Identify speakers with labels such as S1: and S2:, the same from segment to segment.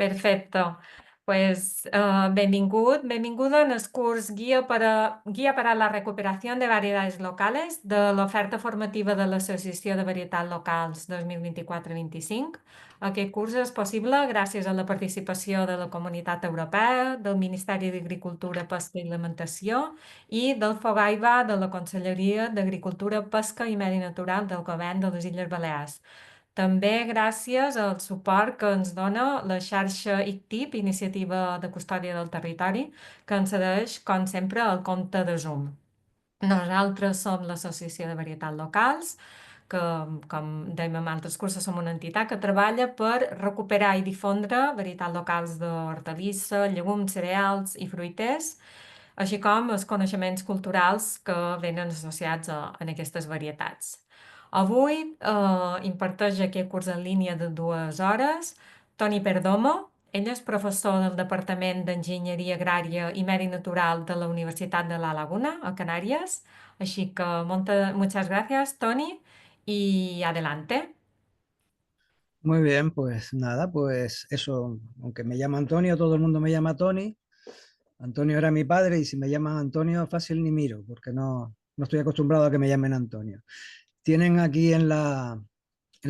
S1: Perfecto. Pues benvinguda en el curs Guia per a la recuperació de variedades locales de l'oferta formativa de l'Associació de Varietats Locals 2024-25. Aquest curs és possible gràcies a la participació de la Comunitat Europea, del Ministeri d'Agricultura, Pesca i Alimentació i del FOGAIBA de la Conselleria d'Agricultura, Pesca i Medi Natural del Govern de les Illes Balears. També gràcies al suport que ens dona la xarxa ICTIP, Iniciativa de Custòdia del Territori, que ens cedeix, com sempre, el compte de Zoom. Nosaltres som l'Associació de Varietats Locals, que, com dèiem en altres cursos, som una entitat que treballa per recuperar i difondre varietats locals d'hortalissa, llegums, cereals i fruiters, així com els coneixements culturals que venen associats en aquestes varietats. Avui imparteix aquest curs en línia de 2 hores Toni Perdomo. Ell és professor del Departament d'Enginyeria Agrària i Medi Natural de la Universitat de La Laguna, a Canàries. Així que muchas gracias, Toni, y adelante.
S2: Muy bien, pues nada, pues eso, aunque me llama Antonio, todo el mundo me llama Tony. Antonio era mi padre y si me llaman Antonio, fácil ni miro, porque no estoy acostumbrado a que me llamen Antonio. Tienen aquí en la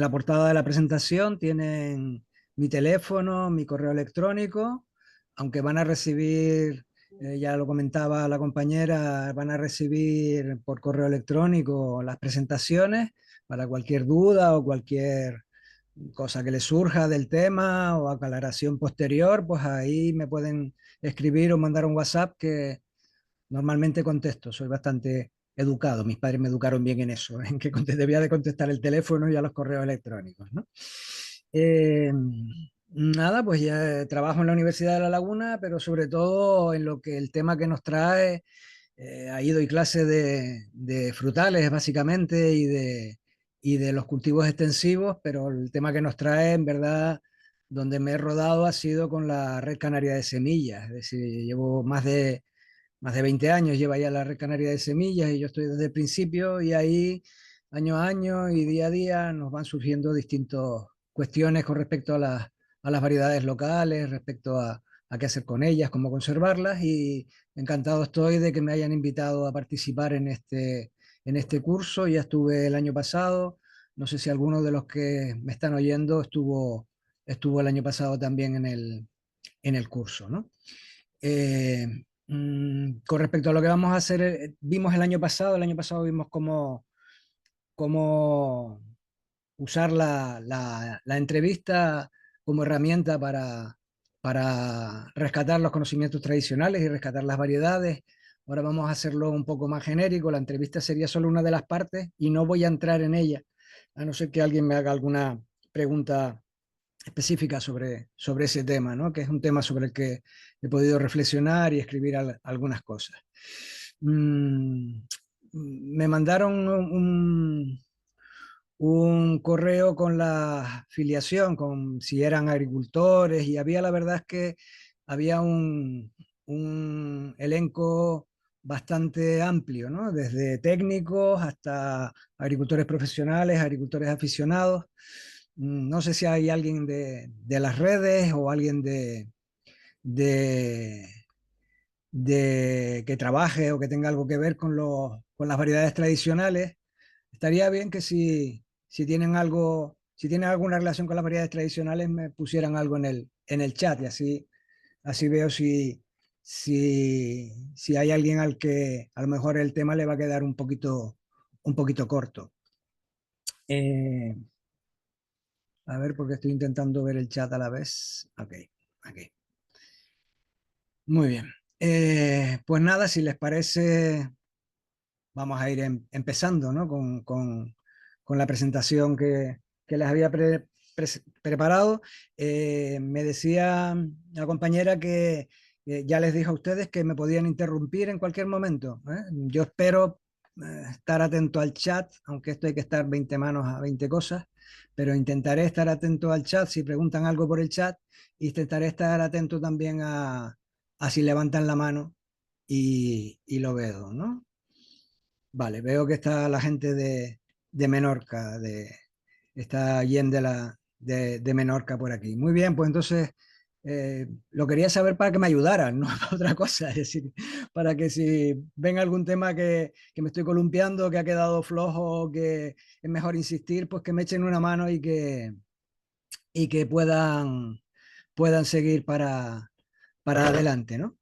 S2: portada de la presentación, tienen mi teléfono, mi correo electrónico, aunque van a recibir, ya lo comentaba la compañera, van a recibir por correo electrónico las presentaciones para cualquier duda o cualquier cosa que les surja del tema o aclaración posterior, pues ahí me pueden escribir o mandar un WhatsApp que normalmente contesto, soy bastante educado, mis padres me educaron bien en eso, en que debía de contestar el teléfono y a los correos electrónicos, ¿no? Eh, Nada, pues ya trabajo en la Universidad de La Laguna, pero sobre todo en lo que el tema que nos trae, ahí doy clase de frutales básicamente y de los cultivos extensivos, pero el tema que nos trae en verdad donde me he rodado ha sido con la Red Canaria de Semillas, es decir, llevo más de 20 años lleva ya la Red Canaria de Semillas y yo estoy desde el principio y ahí año a año y día a día nos van surgiendo distintas cuestiones con respecto a las variedades locales, respecto a qué hacer con ellas, cómo conservarlas y encantado estoy de que me hayan invitado a participar en este curso. Ya estuve el año pasado, no sé si alguno de los que me están oyendo estuvo el año pasado también en el curso, ¿no? Eh, con respecto a lo que vamos a hacer, vimos el año pasado vimos cómo usar la entrevista como herramienta para rescatar los conocimientos tradicionales y rescatar las variedades. Ahora vamos a hacerlo un poco más genérico, la entrevista sería solo una de las partes y no voy a entrar en ella, a no ser que alguien me haga alguna pregunta específica sobre ese tema, ¿no? Que es un tema sobre el que he podido reflexionar y escribir algunas cosas. Mm, Me mandaron un correo con la filiación, con si eran agricultores, y había, la verdad es que había un elenco bastante amplio, ¿no? Desde técnicos hasta agricultores profesionales, agricultores aficionados. No sé si hay alguien de las redes o alguien de, que trabaje o que tenga algo que ver con las variedades tradicionales. Estaría bien que si tienen algo, si tienen alguna relación con las variedades tradicionales, me pusieran algo en el chat y así veo si hay alguien al que a lo mejor el tema le va a quedar un poquito corto. Eh, a ver, porque estoy intentando ver el chat a la vez. Ok, aquí. Muy bien. Pues nada, si les parece, vamos a ir empezando, ¿no? Con la presentación que les había preparado. Me decía la compañera que ya les dije a ustedes que me podían interrumpir en cualquier momento, ¿eh? Yo espero estar atento al chat, aunque esto hay que estar 20 manos a 20 cosas, pero intentaré estar atento al chat si preguntan algo por el chat, y intentaré estar atento también a si levantan la mano y lo veo, ¿no? Vale, veo que está la gente de Menorca, está Jen de Menorca por aquí. Muy bien, pues entonces lo quería saber para que me ayudaran, no para otra cosa. Es decir, para que si ven algún tema que me estoy columpiando, que ha quedado flojo, que es mejor insistir, pues que me echen una mano y que puedan seguir para adelante, ¿no?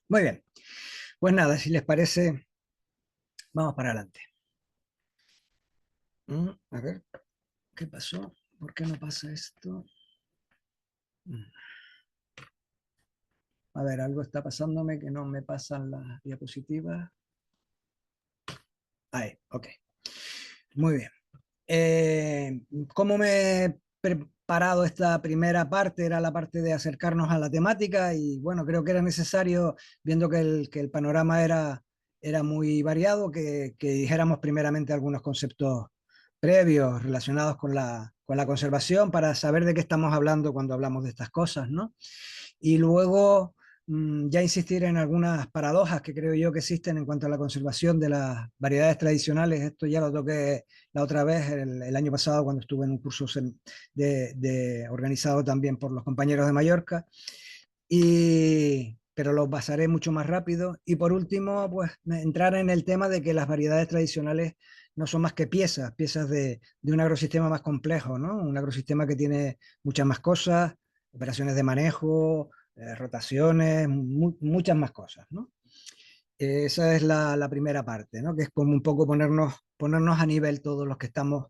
S2: Muy bien. Pues nada, si les parece, vamos para adelante. A ver, ¿qué pasó? ¿Por qué no pasa esto? A ver, algo está pasándome que no me pasan las diapositivas. Ahí, ok. Muy bien. ¿Cómo me he preparado esta primera parte? Era la parte de acercarnos a la temática y bueno, creo que era necesario, viendo que el panorama era muy variado, que dijéramos primeramente algunos conceptos previos relacionados con la conservación para saber de qué estamos hablando cuando hablamos de estas cosas, ¿no? Y luego ya insistir en algunas paradojas que creo yo que existen en cuanto a la conservación de las variedades tradicionales. Esto ya lo toqué la otra vez, el año pasado, cuando estuve en un curso organizado también por los compañeros de Mallorca, pero lo pasaré mucho más rápido. Y por último, pues entrar en el tema de que las variedades tradicionales no son más que piezas de un agrosistema más complejo, ¿no? Un agrosistema que tiene muchas más cosas, operaciones de manejo, rotaciones, muchas más cosas, ¿no? Esa es la primera parte, ¿no? Que es como un poco ponernos a nivel todos los que estamos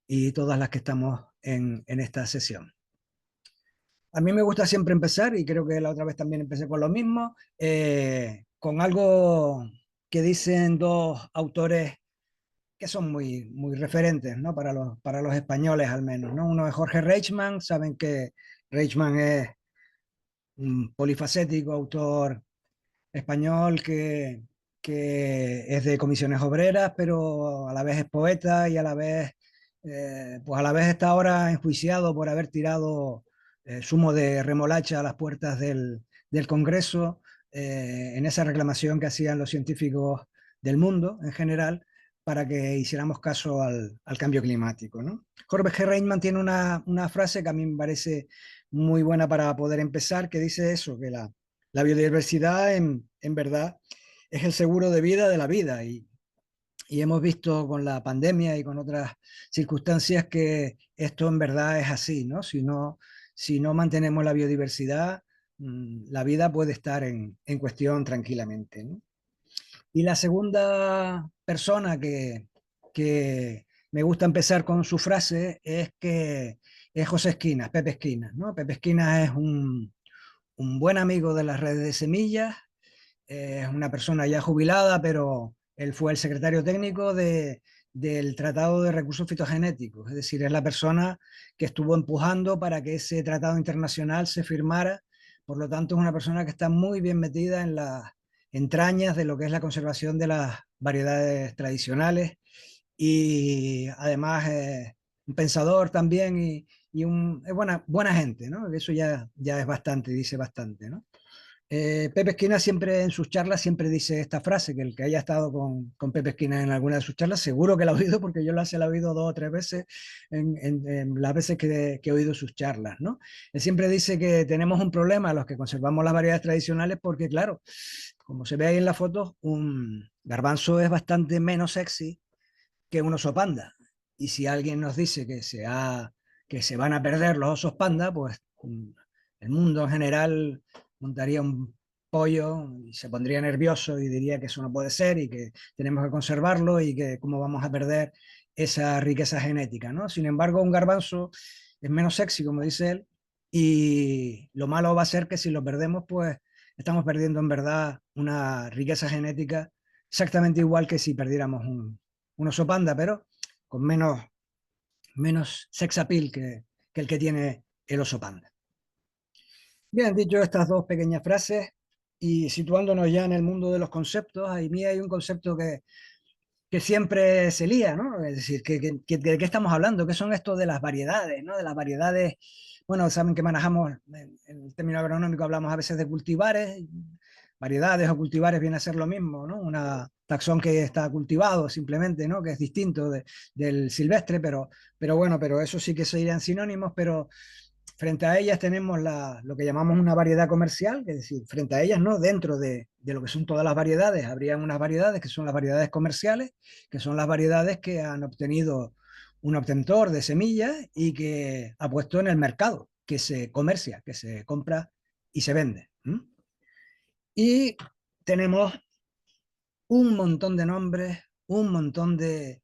S2: y todas las que estamos en esta sesión. A mí me gusta siempre empezar, y creo que la otra vez también empecé con lo mismo, con algo que dicen dos autores que son muy referentes, ¿no? Para los españoles al menos, ¿no? Uno es Jorge Reichmann. Saben que Reichmann es un polifacético autor español que es de comisiones obreras, pero a la vez es poeta y a la vez, pues a la vez está ahora enjuiciado por haber tirado zumo de remolacha a las puertas del Congreso, en esa reclamación que hacían los científicos del mundo en general para que hiciéramos caso al cambio climático, ¿no? Jorge Reitman tiene una frase que a mí me parece muy buena para poder empezar, que dice eso, que la biodiversidad en verdad es el seguro de vida de la vida y hemos visto con la pandemia y con otras circunstancias que esto en verdad es así, ¿no? Si no mantenemos la biodiversidad, la vida puede estar en cuestión tranquilamente, ¿no? Y la segunda persona que me gusta empezar con su frase es que es José Esquinas, Pepe Esquinas, ¿no? Pepe Esquinas es un buen amigo de las redes de semillas, es una persona ya jubilada, pero él fue el secretario técnico del Tratado de Recursos Fitogenéticos, es decir, es la persona que estuvo empujando para que ese tratado internacional se firmara. Por lo tanto, es una persona que está muy bien metida en las entrañas de lo que es la conservación de las variedades tradicionales y además un pensador también es buena gente, ¿no? Eso ya es bastante, dice bastante, ¿no? Pepe Esquina siempre en sus charlas siempre dice esta frase, que el que haya estado con Pepe Esquina en alguna de sus charlas, seguro que la ha oído porque yo se la he oído 2 o 3 veces en las veces que he oído sus charlas, ¿no? Él siempre dice que tenemos un problema los que conservamos las variedades tradicionales porque, claro, como se ve ahí en la foto, un garbanzo es bastante menos sexy que un oso panda. Y si alguien nos dice que se van a perder los osos panda, pues el mundo en general montaría un pollo y se pondría nervioso y diría que eso no puede ser y que tenemos que conservarlo y que cómo vamos a perder esa riqueza genética, ¿no? Sin embargo, un garbanzo es menos sexy, como dice él, y lo malo va a ser que si lo perdemos, pues estamos perdiendo en verdad una riqueza genética exactamente igual que si perdiéramos un oso panda, pero con menos sex appeal que el que tiene el oso panda. Bien, dicho estas dos pequeñas frases y situándonos ya en el mundo de los conceptos, a mí hay un concepto que siempre se lía, ¿no? Es decir, ¿de qué estamos hablando? ¿Qué son estos de las variedades, ¿no? De las variedades, bueno, saben que manejamos, en el término agronómico hablamos a veces de cultivares, variedades o cultivares viene a ser lo mismo, ¿no? Una taxón que está cultivado simplemente, ¿no? Que es distinto del silvestre, pero bueno, pero eso sí que serían sinónimos, pero frente a ellas tenemos lo que llamamos una variedad comercial, es decir, frente a ellas, no, dentro de lo que son todas las variedades, habría unas variedades que son las variedades comerciales, que son las variedades que han obtenido un obtentor de semillas y que ha puesto en el mercado, que se comercia, que se compra y se vende. Y tenemos un montón de nombres, un montón de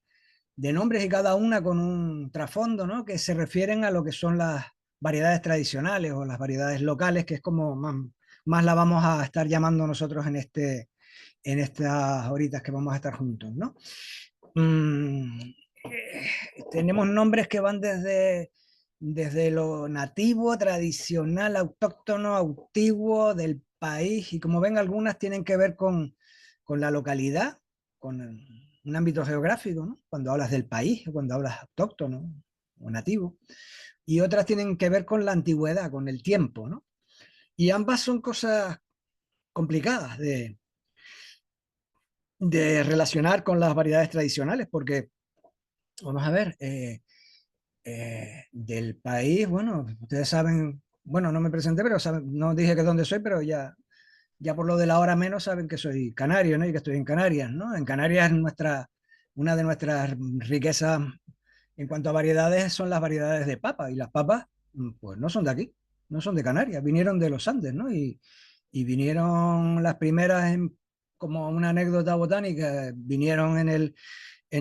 S2: nombres y cada una con un trasfondo, ¿no? Que se refieren a lo que son las variedades tradicionales o las variedades locales, que es como más la vamos a estar llamando nosotros en estas horitas que vamos a estar juntos, ¿no? Tenemos nombres que van desde lo nativo, tradicional, autóctono, antiguo del país, y como ven, algunas tienen que ver con la localidad, con un ámbito geográfico, ¿no? Cuando hablas del país o cuando hablas autóctono o nativo, y otras tienen que ver con la antigüedad, con el tiempo, ¿no? Y ambas son cosas complicadas de relacionar con las variedades tradicionales, porque, vamos a ver, del país, bueno, ustedes saben, bueno, no me presenté, pero no dije que dónde soy, pero ya por lo de la hora menos saben que soy canario, ¿no? Y que estoy en Canarias, ¿no? En Canarias una de nuestras riquezas en cuanto a variedades son las variedades de papa, y las papas, pues no son de aquí, no son de Canarias, vinieron de los Andes, ¿no? Y vinieron las primeras, como una anécdota botánica, vinieron en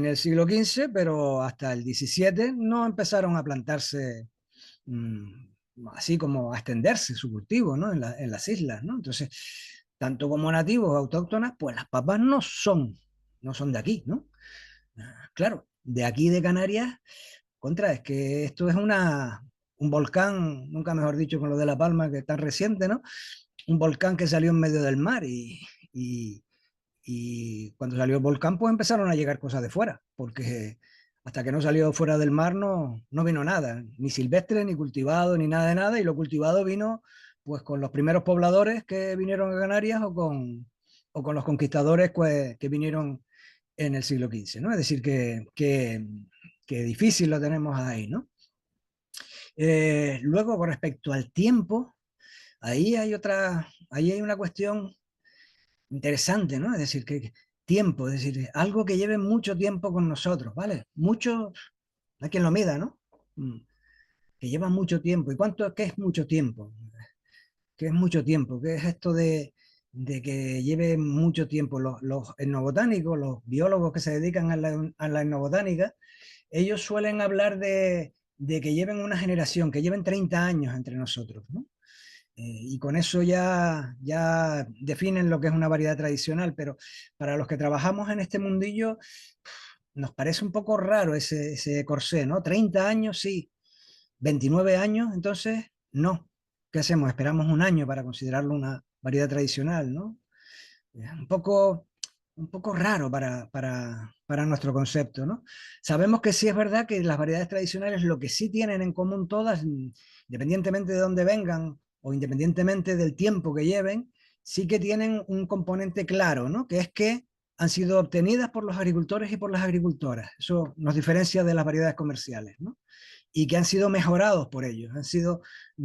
S2: el siglo XV, pero hasta el XVII no empezaron a plantarse así como a extenderse su cultivo, ¿no? En las islas, ¿no? Entonces, tanto como nativos autóctonas, pues las papas no son de aquí, ¿no? Claro, de aquí de Canarias, es que esto es un volcán, nunca mejor dicho con lo de La Palma, que es tan reciente, ¿no? Un volcán que salió en medio del mar y, y cuando salió el volcán, pues empezaron a llegar cosas de fuera, porque hasta que no salió fuera del mar no vino nada, ni silvestre, ni cultivado, ni nada de nada, y lo cultivado vino pues con los primeros pobladores que vinieron a Canarias o con los conquistadores pues, que vinieron en el siglo XV, ¿no? Es decir, que difícil lo tenemos ahí, ¿no? Luego, con respecto al tiempo, ahí hay una cuestión interesante, ¿no? Es decir, que tiempo, es decir, algo que lleve mucho tiempo con nosotros, ¿vale? Mucho, hay quien lo mida, ¿no? Que lleva mucho tiempo. ¿Y qué es mucho tiempo? ¿Qué es mucho tiempo? ¿Qué es esto de que lleve mucho tiempo? Los etnobotánicos, los biólogos que se dedican a la etnobotánica, ellos suelen hablar de que lleven una generación, que lleven 30 años entre nosotros, ¿no? Y con eso ya definen lo que es una variedad tradicional, pero para los que trabajamos en este mundillo nos parece un poco raro ese corsé, ¿no? 30 años, sí, 29 años, entonces no. ¿Qué hacemos? Esperamos un año para considerarlo una variedad tradicional, ¿no? Es un poco raro para nuestro concepto, ¿no? Sabemos que sí es verdad que las variedades tradicionales lo que sí tienen en común todas, independientemente de dónde vengan o independientemente del tiempo que lleven, sí que tienen un componente claro, ¿no? Que es que han sido obtenidas por los agricultores y por las agricultoras. Eso nos diferencia de las variedades comerciales, ¿no? Y que han sido mejorados por ellos, han sido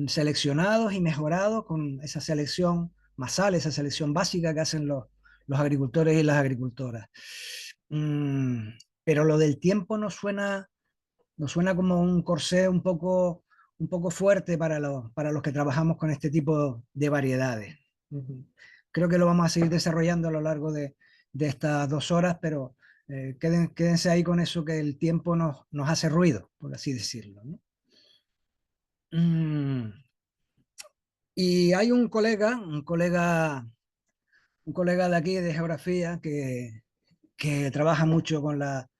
S2: seleccionados y mejorados con esa selección masal, esa selección básica que hacen los agricultores y las agricultoras. Mm, pero lo del tiempo nos suena como un corsé un poco fuerte para los que trabajamos con este tipo de variedades. Creo que lo vamos a seguir desarrollando a lo largo de estas 2 horas, pero quédense ahí con eso, que el tiempo nos hace ruido, por así decirlo, ¿no? Mm, y hay un colega de aquí de geografía que trabaja mucho con la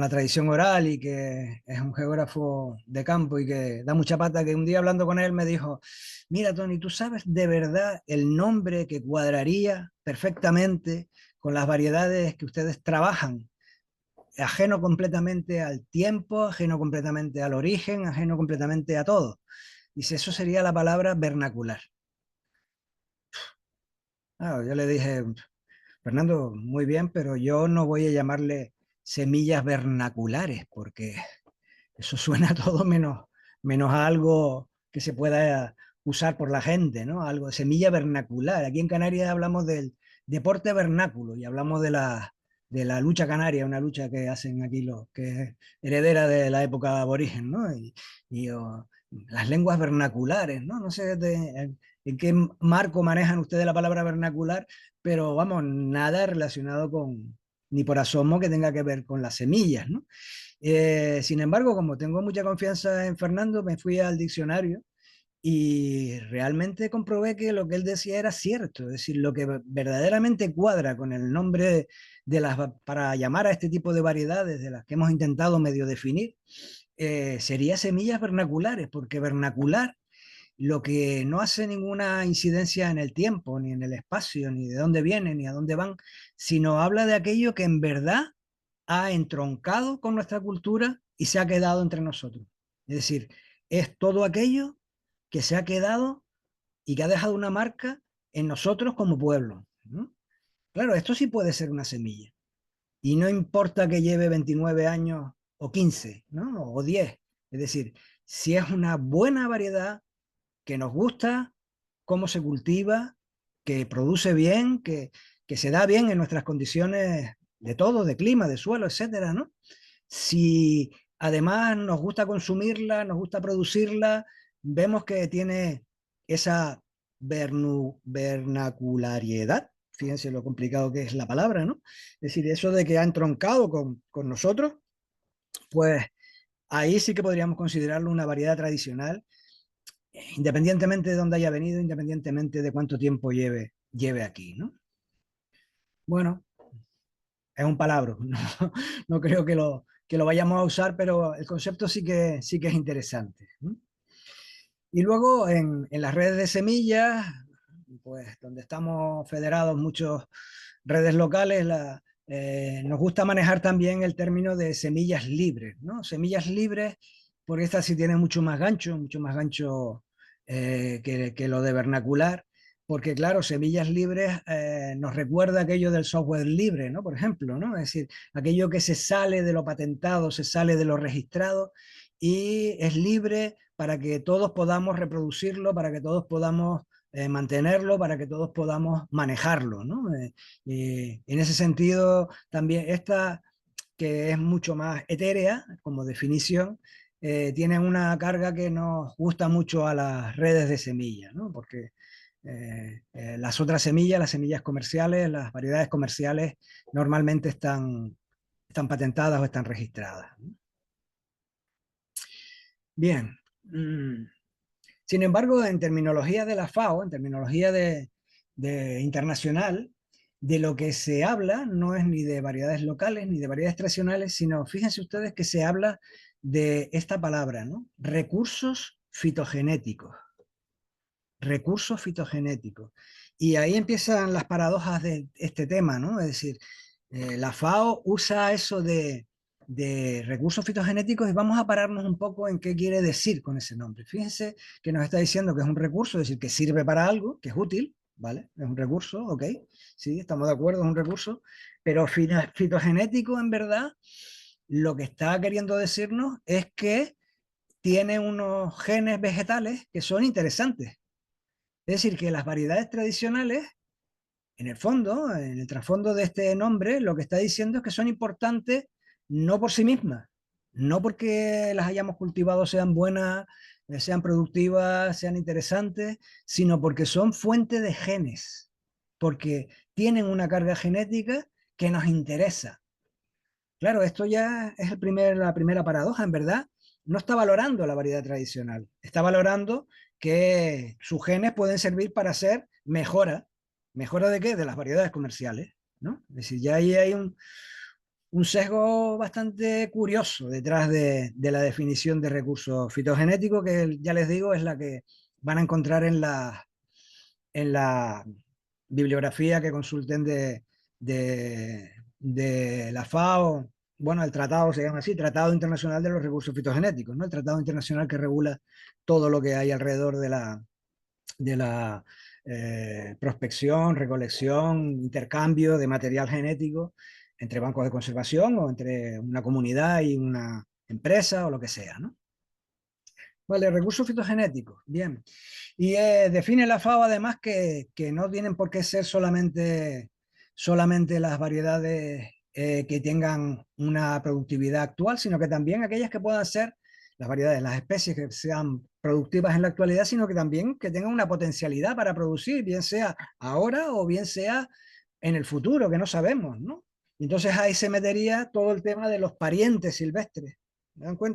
S2: tradición oral y que es un geógrafo de campo y que da mucha pata, que un día hablando con él me dijo, mira Tony, ¿tú sabes de verdad el nombre que cuadraría perfectamente con las variedades que ustedes trabajan? Ajeno completamente al tiempo, ajeno completamente al origen, ajeno completamente a todo. Dice, eso sería la palabra vernacular. Yo le dije, Fernando, muy bien, pero yo no voy a llamarle semillas vernaculares, porque eso suena todo menos a algo que se pueda usar por la gente, ¿no? Algo, semilla vernacular. Aquí en Canarias hablamos del deporte vernáculo y hablamos de la lucha canaria, una lucha que hacen aquí los, que es heredera de la época aborigen, ¿no? Las lenguas vernaculares, ¿no? No sé en qué marco manejan ustedes la palabra vernacular, pero vamos, nada relacionado con, ni por asomo que tenga que ver con las semillas, ¿no? Sin embargo, como tengo mucha confianza en Fernando, me fui al diccionario y realmente comprobé que lo que él decía era cierto, es decir, lo que verdaderamente cuadra con el nombre de las, para llamar a este tipo de variedades de las que hemos intentado medio definir, sería semillas vernaculares, porque vernacular lo que no hace ninguna incidencia en el tiempo, ni en el espacio, ni de dónde vienen, ni a dónde van, sino habla de aquello que en verdad ha entroncado con nuestra cultura y se ha quedado entre nosotros. Es decir, es todo aquello que se ha quedado y que ha dejado una marca en nosotros como pueblo, ¿no? Claro, esto sí puede ser una semilla. Y no importa que lleve 29 años o 15, ¿no? O 10. Es decir, si es una buena variedad que nos gusta, cómo se cultiva, que produce bien, que se da bien en nuestras condiciones de todo, de clima, de suelo, etcétera, ¿no? Si además nos gusta consumirla, nos gusta producirla, vemos que tiene esa vernaculariedad, fíjense lo complicado que es la palabra, ¿no? Es decir, eso de que ha entroncado con nosotros, pues ahí sí que podríamos considerarlo una variedad tradicional, independientemente de dónde haya venido, independientemente de cuánto tiempo lleve aquí, ¿no? Bueno, es un palabra, no, no creo que lo vayamos a usar, pero el concepto sí que es interesante, ¿no? Y luego en las redes de semillas, pues donde estamos federados muchas redes locales, nos gusta manejar también el término de semillas libres, ¿no? Semillas libres, porque esta sí tiene mucho más gancho que lo de vernacular, porque claro, semillas libres nos recuerda aquello del software libre, ¿no? Por ejemplo, ¿no? Es decir, aquello que se sale de lo patentado, se sale de lo registrado y es libre para que todos podamos reproducirlo, para que todos podamos mantenerlo, para que todos podamos manejarlo, ¿no? En ese sentido, también esta, que es mucho más etérea como definición, tiene una carga que nos gusta mucho a las redes de semillas, ¿no? Porque las otras semillas, las semillas comerciales, las variedades comerciales, normalmente están patentadas o están registradas, ¿no? Bien. Sin embargo, en terminología de la FAO, en terminología de internacional, de lo que se habla no es ni de variedades locales ni de variedades tradicionales, sino fíjense ustedes que se habla de esta palabra, ¿no? Recursos fitogenéticos. Recursos fitogenéticos. Y ahí empiezan las paradojas de este tema, ¿no? Es decir, la FAO usa eso de recursos fitogenéticos y vamos a pararnos un poco en qué quiere decir con ese nombre. Fíjense que nos está diciendo que es un recurso, es decir, que sirve para algo, que es útil, ¿vale? Es un recurso, ok, sí, estamos de acuerdo, es un recurso, pero fitogenético en verdad lo que está queriendo decirnos es que tiene unos genes vegetales que son interesantes. Es decir, que las variedades tradicionales, en el fondo, en el trasfondo de este nombre, lo que está diciendo es que son importantes no por sí mismas, no porque las hayamos cultivado sean buenas, sean productivas, sean interesantes, sino porque son fuente de genes, porque tienen una carga genética que nos interesa. Claro, esto ya es la primera paradoja, en verdad. No está valorando la variedad tradicional, está valorando que sus genes pueden servir para hacer mejora. ¿Mejora de qué? De las variedades comerciales, ¿no? Es decir, ya ahí hay un sesgo bastante curioso detrás de la definición de recursos fitogenéticos, que ya les digo es la que van a encontrar en la bibliografía que consulten de la FAO. Bueno, el tratado se llama así, Tratado Internacional de los Recursos Fitogenéticos, ¿no? El tratado internacional que regula todo lo que hay alrededor de la prospección, recolección, intercambio de material genético entre bancos de conservación o entre una comunidad y una empresa o lo que sea, ¿no? Vale, recursos fitogenéticos, bien. Y define la FAO además que no tienen por qué ser solamente las variedades que tengan una productividad actual, sino que también aquellas que puedan ser las variedades, las especies que sean productivas en la actualidad, sino que también que tengan una potencialidad para producir, bien sea ahora o bien sea en el futuro, que no sabemos, ¿no? Y entonces ahí se metería todo el tema de los parientes silvestres.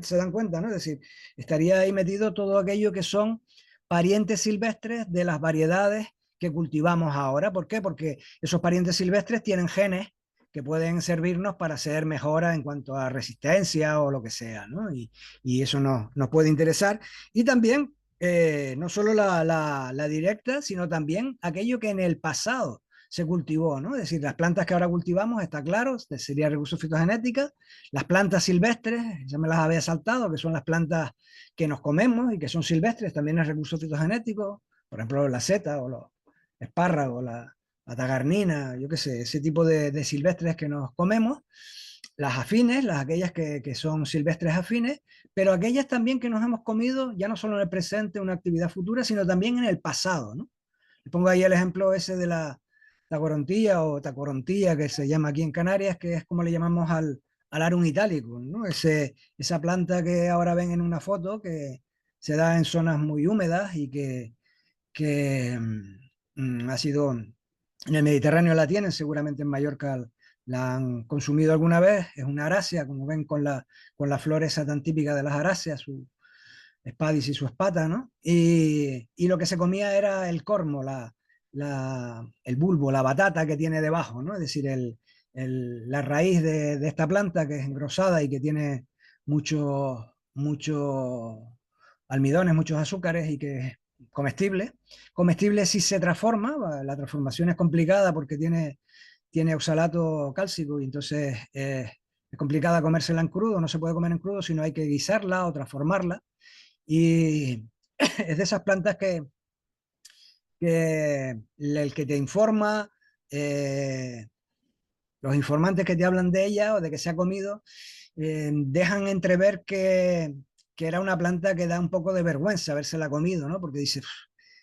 S2: Se dan cuenta, ¿no? Es decir, estaría ahí metido todo aquello que son parientes silvestres de las variedades que cultivamos ahora. ¿Por qué? Porque esos parientes silvestres tienen genes que pueden servirnos para hacer mejoras en cuanto a resistencia o lo que sea, ¿no? Y eso nos puede interesar. Y también, no solo la directa, sino también aquello que en el pasado se cultivó, ¿no? Es decir, las plantas que ahora cultivamos, está claro, sería recursos fitogenéticos, las plantas silvestres, ya me las había saltado, que son las plantas que nos comemos y que son silvestres, también es recurso fitogenético, por ejemplo, la seta o los espárragos, la tagarnina, yo qué sé, ese tipo de silvestres que nos comemos, las afines, aquellas que son silvestres afines, pero aquellas también que nos hemos comido ya no solo en el presente, una actividad futura, sino también en el pasado, ¿no? Le pongo ahí el ejemplo ese de la tacorontilla o tacorontilla que se llama aquí en Canarias, que es como le llamamos al Arum italicus, ¿no? Esa planta que ahora ven en una foto que se da en zonas muy húmedas y que ha sido en el Mediterráneo la tienen, seguramente en Mallorca la han consumido alguna vez, es una arácea, como ven con la flor esa tan típica de las aráceas, su espadis y su espata, ¿no? Y lo que se comía era el cormo, el bulbo, la batata que tiene debajo, ¿no? Es decir, la raíz de esta planta que es engrosada y que tiene muchos almidones, muchos azúcares y que es comestible. Comestible si se transforma, la transformación es complicada porque tiene oxalato cálcico y entonces es complicada comérsela en crudo, no se puede comer en crudo, sino hay que guisarla o transformarla. Y es de esas plantas que el que te informa, eh, los informantes que te hablan de ella o de que se ha comido, dejan entrever que era una planta que da un poco de vergüenza habérsela comido, ¿no? Porque dice,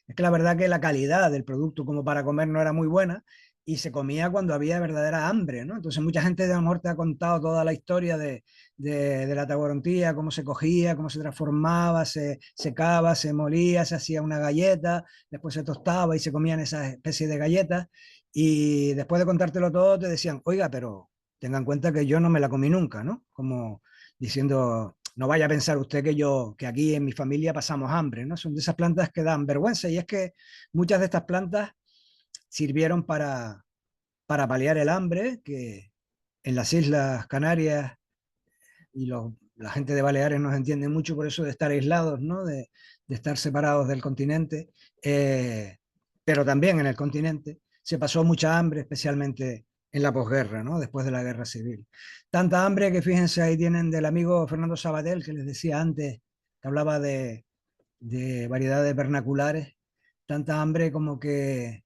S2: es que la verdad que la calidad del producto como para comer no era muy buena y se comía cuando había verdadera hambre, ¿no? Entonces mucha gente de a lo mejor te ha contado toda la historia de la taborantía, cómo se cogía, cómo se transformaba, se secaba, se molía, se hacía una galleta, después se tostaba y se comían esas especies de galletas y después de contártelo todo te decían, oiga, pero tenga en cuenta que yo no me la comí nunca, ¿no? Como diciendo, no vaya a pensar usted que aquí en mi familia pasamos hambre, ¿no? Son de esas plantas que dan vergüenza y es que muchas de estas plantas sirvieron para paliar el hambre, que en las Islas Canarias y la gente de Baleares nos entiende mucho por eso de estar aislados, ¿no? De estar separados del continente, pero también en el continente se pasó mucha hambre, especialmente en la posguerra, ¿no? Después de la guerra civil. Tanta hambre que fíjense ahí tienen del amigo Fernando Sabatel, que les decía antes, que hablaba de variedades vernaculares, tanta hambre como que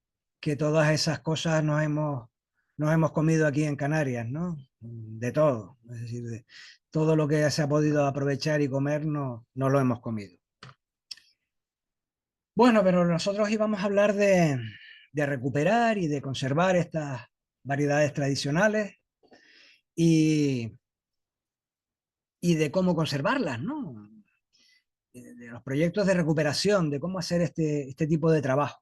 S2: todas esas cosas nos hemos comido aquí en Canarias, ¿no? De todo, es decir, de todo lo que se ha podido aprovechar y comer no lo hemos comido. Bueno, pero nosotros íbamos a hablar de recuperar y de conservar estas variedades tradicionales y, y de cómo conservarlas, ¿no? De los proyectos de recuperación, de cómo hacer este tipo de trabajo.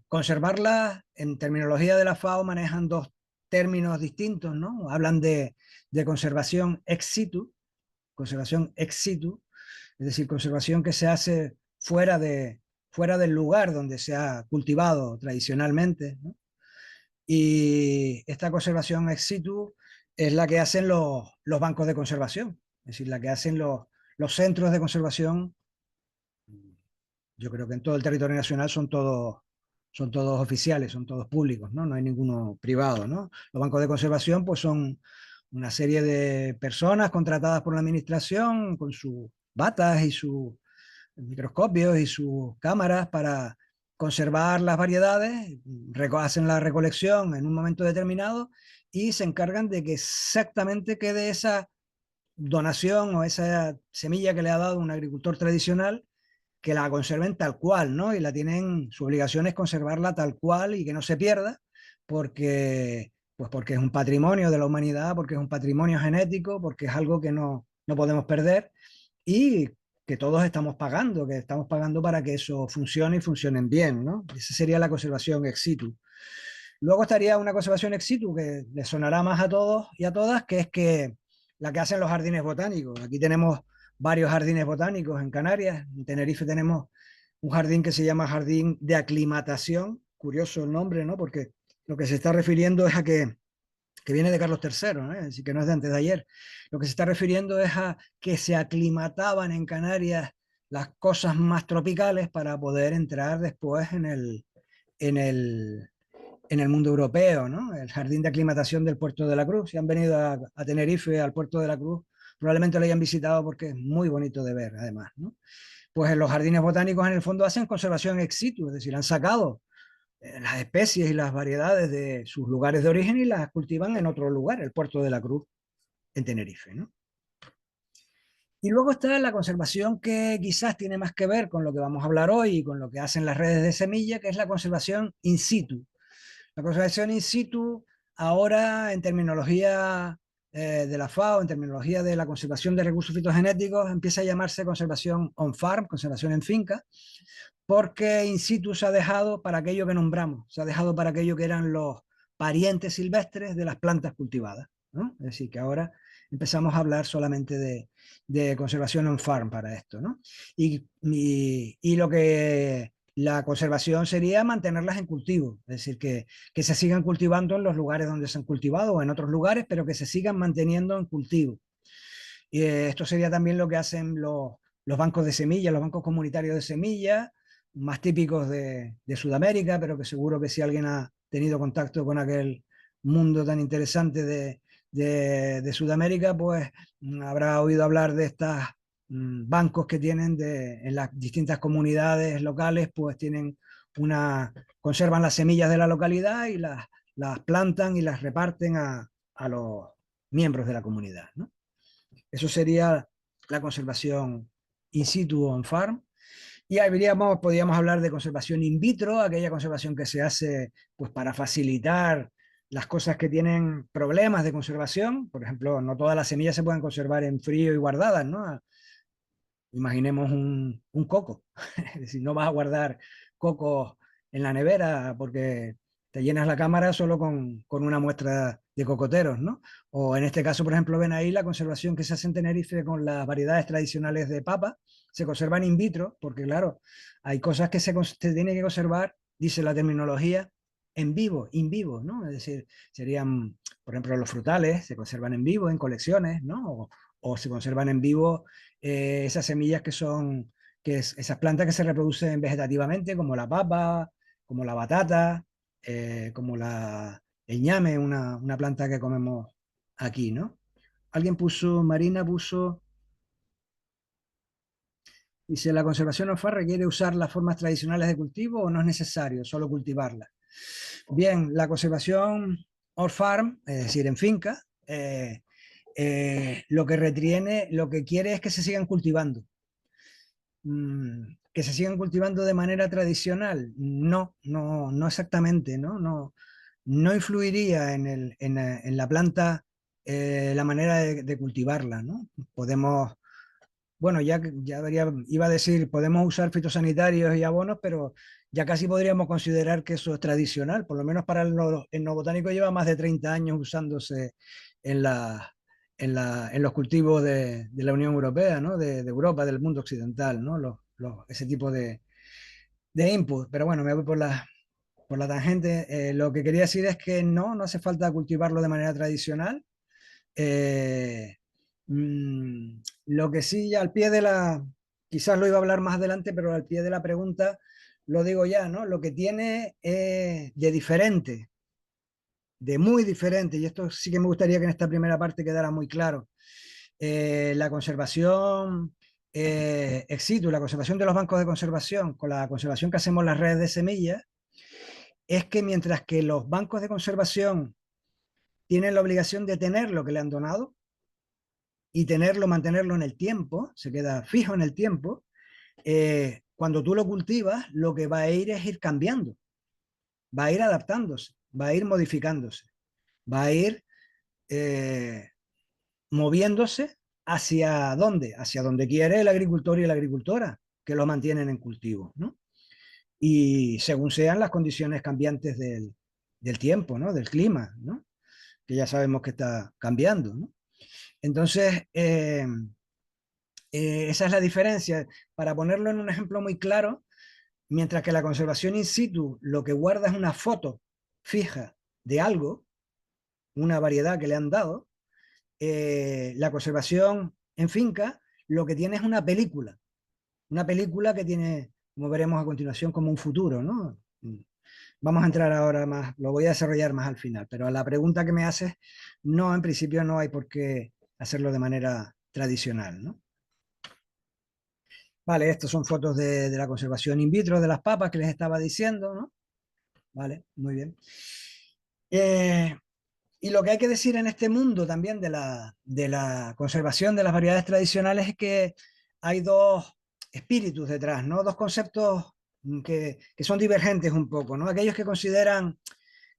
S2: Conservarlas, en terminología de la FAO, manejan dos términos distintos, ¿no? Hablan de conservación ex situ, es decir, conservación que se hace fuera del lugar donde se ha cultivado tradicionalmente, ¿no? Y esta conservación ex situ es la que hacen los bancos de conservación, es decir, la que hacen los centros de conservación. Yo creo que en todo el territorio nacional son todos oficiales, son todos públicos, ¿no? No hay ninguno privado, ¿no? Los bancos de conservación pues son una serie de personas contratadas por la administración con sus batas y sus microscopios y sus cámaras para conservar las variedades, hacen la recolección en un momento determinado y se encargan de que exactamente quede donación o esa semilla que le ha dado un agricultor tradicional, que la conserven tal cual, ¿no? Y la tienen, su obligación es conservarla tal cual y que no se pierda, porque, pues porque es un patrimonio de la humanidad, porque es un patrimonio genético, porque es algo que no podemos perder y que todos estamos pagando, que estamos pagando para que eso funcione y funcionen bien, ¿no? Esa sería la conservación ex situ. Luego estaría una conservación ex situ que le sonará más a todos y a todas, que es que la que hacen los jardines botánicos. Aquí tenemos varios jardines botánicos en Canarias. En Tenerife tenemos un jardín que se llama Jardín de Aclimatación. Curioso el nombre, ¿no? Porque lo que se está refiriendo es a que viene de Carlos III, ¿no? Así que no es de antes de ayer. Lo que se está refiriendo es a que se aclimataban en Canarias las cosas más tropicales para poder entrar después en el, en el mundo europeo, ¿no? El jardín de aclimatación del Puerto de la Cruz. Si han venido a Tenerife, al Puerto de la Cruz, probablemente lo hayan visitado porque es muy bonito de ver, además, ¿no? Pues en los jardines botánicos en el fondo hacen conservación ex situ, es decir, han sacado las especies y las variedades de sus lugares de origen y las cultivan en otro lugar, el Puerto de la Cruz, en Tenerife, ¿no? Y luego está la conservación que quizás tiene más que ver con lo que vamos a hablar hoy y con lo que hacen las redes de semilla, que es la conservación in situ. La conservación in situ, ahora en terminología de la FAO, en terminología de la conservación de recursos fitogenéticos, empieza a llamarse conservación on farm, conservación en finca, porque in situ se ha dejado para aquello que nombramos, se ha dejado para aquello que eran los parientes silvestres de las plantas cultivadas, ¿no? Es decir, que ahora empezamos a hablar solamente de conservación on farm para esto, ¿no? Y lo que la conservación sería mantenerlas en cultivo, es decir, que se sigan cultivando en los lugares donde se han cultivado o en otros lugares, pero que se sigan manteniendo en cultivo. Y esto sería también lo que hacen los bancos de semillas, los bancos comunitarios de semillas, más típicos de Sudamérica, pero que seguro que si alguien ha tenido contacto con aquel mundo tan interesante de Sudamérica, pues habrá oído hablar de estos bancos que tienen en las distintas comunidades locales, pues tienen conservan las semillas de la localidad y las plantan y las reparten a los miembros de la comunidad, ¿no? Eso sería la conservación in situ on farm. Y ahí podríamos hablar de conservación in vitro, aquella conservación que se hace pues, para facilitar las cosas que tienen problemas de conservación. Por ejemplo, no todas las semillas se pueden conservar en frío y guardadas, ¿no? Imaginemos un coco. Es decir, no vas a guardar cocos en la nevera porque te llenas la cámara solo con una muestra de cocoteros, ¿no? O en este caso, por ejemplo, ven ahí la conservación que se hace en Tenerife con las variedades tradicionales de papa, se conservan in vitro, porque claro, hay cosas que se tienen que conservar, dice la terminología, en vivo, in vivo, ¿no? Es decir, serían, por ejemplo, los frutales se conservan en vivo en colecciones, ¿no? O se conservan en vivo esas semillas esas plantas que se reproducen vegetativamente, como la papa, como la batata, como el ñame, una planta que comemos aquí, ¿no? Alguien Marina puso, dice, ¿la conservación of requiere usar las formas tradicionales de cultivo o no es necesario solo cultivarla? Bien, la conservación on farm, es decir, en finca, lo que retiene, lo que quiere es que se sigan cultivando. Que se sigan cultivando de manera tradicional, no exactamente, no influiría en la planta la manera de cultivarla, ¿no? Podemos, bueno, iba a decir, podemos usar fitosanitarios y abonos, pero ya casi podríamos considerar que eso es tradicional, por lo menos para el no botánico lleva más de 30 años usándose en en los cultivos de la Unión Europea, ¿no? De Europa, del mundo occidental, ¿no? Ese tipo de input. Pero bueno, me voy por la tangente. Lo que quería decir es que no hace falta cultivarlo de manera tradicional. Eh, lo que sí, al pie quizás lo iba a hablar más adelante, pero al pie de la pregunta lo digo ya, ¿no? Lo que tiene de diferente, de muy diferente, y esto sí que me gustaría que en esta primera parte quedara muy claro, la conservación ex situ, la conservación de los bancos de conservación, con la conservación que hacemos en las redes de semillas, es que mientras que los bancos de conservación tienen la obligación de tener lo que le han donado, y mantenerlo en el tiempo, se queda fijo en el tiempo, cuando tú lo cultivas, lo que va a ir es ir cambiando, va a ir adaptándose, va a ir modificándose, va a ir eh, moviéndose hacia dónde, hacia donde quiere el agricultor y la agricultora que lo mantienen en cultivo, ¿no? Y según sean las condiciones cambiantes del tiempo, ¿no? Del clima, ¿no? Que ya sabemos que está cambiando, ¿no? Entonces, esa es la diferencia. Para ponerlo en un ejemplo muy claro, mientras que la conservación in situ lo que guarda es una foto fija de algo, una variedad que le han dado, la conservación en finca lo que tiene es una película que tiene, como veremos a continuación, como un futuro, ¿no? Vamos a entrar ahora más, lo voy a desarrollar más al final, pero a la pregunta que me haces, no, en principio no hay por qué hacerlo de manera tradicional, ¿no? Vale, estas son fotos de la conservación in vitro de las papas que les estaba diciendo, ¿no? Vale, muy bien. Eh, y lo que hay que decir en este mundo también de la conservación de las variedades tradicionales es que hay dos espíritus detrás, ¿no? Dos conceptos que son divergentes un poco, ¿no? Aquellos que consideran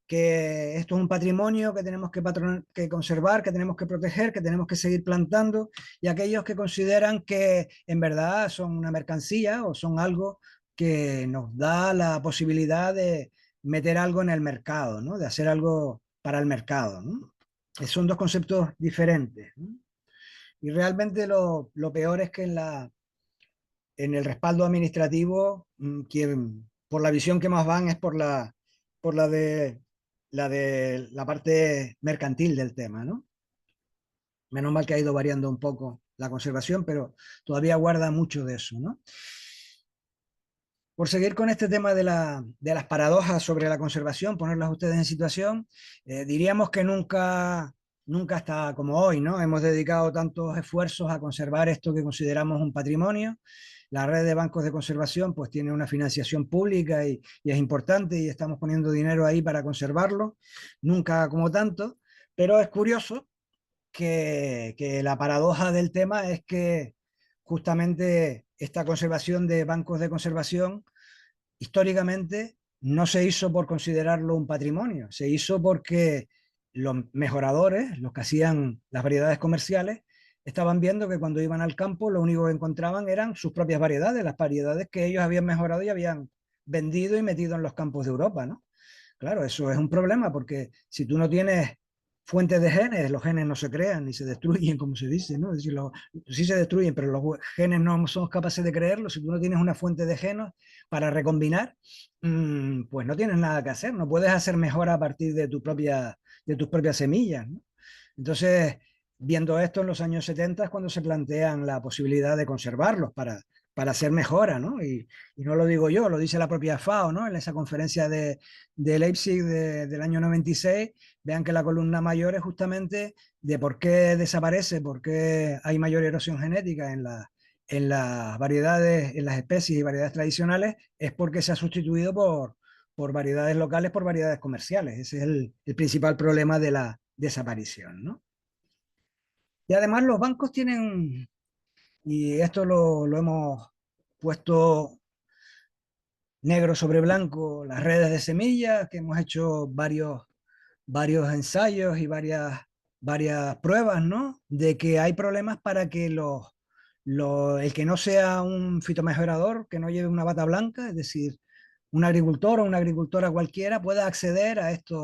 S2: que esto es un patrimonio que tenemos que conservar, que tenemos que proteger, que tenemos que seguir plantando, y aquellos que consideran que en verdad son una mercancía o son algo que nos da la posibilidad de meter algo en el mercado, ¿no? De hacer algo para el mercado, ¿no? Son dos conceptos diferentes, ¿no? Y realmente lo peor es que en el respaldo administrativo, quien, por la visión que más van es por la de la parte mercantil del tema, ¿no? Menos mal que ha ido variando un poco la conservación, pero todavía guarda mucho de eso, ¿no? Por seguir con este tema de las paradojas sobre la conservación, ponerlas a ustedes en situación, diríamos que nunca está como hoy, ¿no? Hemos dedicado tantos esfuerzos a conservar esto que consideramos un patrimonio. La red de bancos de conservación pues tiene una financiación pública y es importante y estamos poniendo dinero ahí para conservarlo, nunca como tanto, pero es curioso que la paradoja del tema es que justamente esta conservación de bancos de conservación históricamente no se hizo por considerarlo un patrimonio, se hizo porque los mejoradores, los que hacían las variedades comerciales, estaban viendo que cuando iban al campo lo único que encontraban eran sus propias variedades, las variedades que ellos habían mejorado y habían vendido y metido en los campos de Europa, ¿no? Claro, eso es un problema porque si tú no tienes fuentes de genes, los genes no se crean ni se destruyen, como se dice, ¿no? Es decir, sí se destruyen, pero los genes no somos capaces de creerlo. Si tú no tienes una fuente de genes para recombinar, pues no tienes nada que hacer, no puedes hacer mejor a partir de tus propias semillas, ¿no? Entonces, viendo esto en los años 70 es cuando se plantean la posibilidad de conservarlos para hacer mejora, ¿no? Y no lo digo yo, lo dice la propia FAO, ¿no? En esa conferencia de Leipzig del año 96, vean que la columna mayor es justamente de por qué desaparece, por qué hay mayor erosión genética en las variedades, en las especies y variedades tradicionales, es porque se ha sustituido por variedades locales, por variedades comerciales. Ese es el principal problema de la desaparición, ¿no? Y además los bancos tienen, y esto lo hemos puesto negro sobre blanco, las redes de semillas, que hemos hecho varios ensayos y varias pruebas, ¿no? De que hay problemas para que el que no sea un fitomejorador, que no lleve una bata blanca, es decir, un agricultor o una agricultora cualquiera pueda acceder a este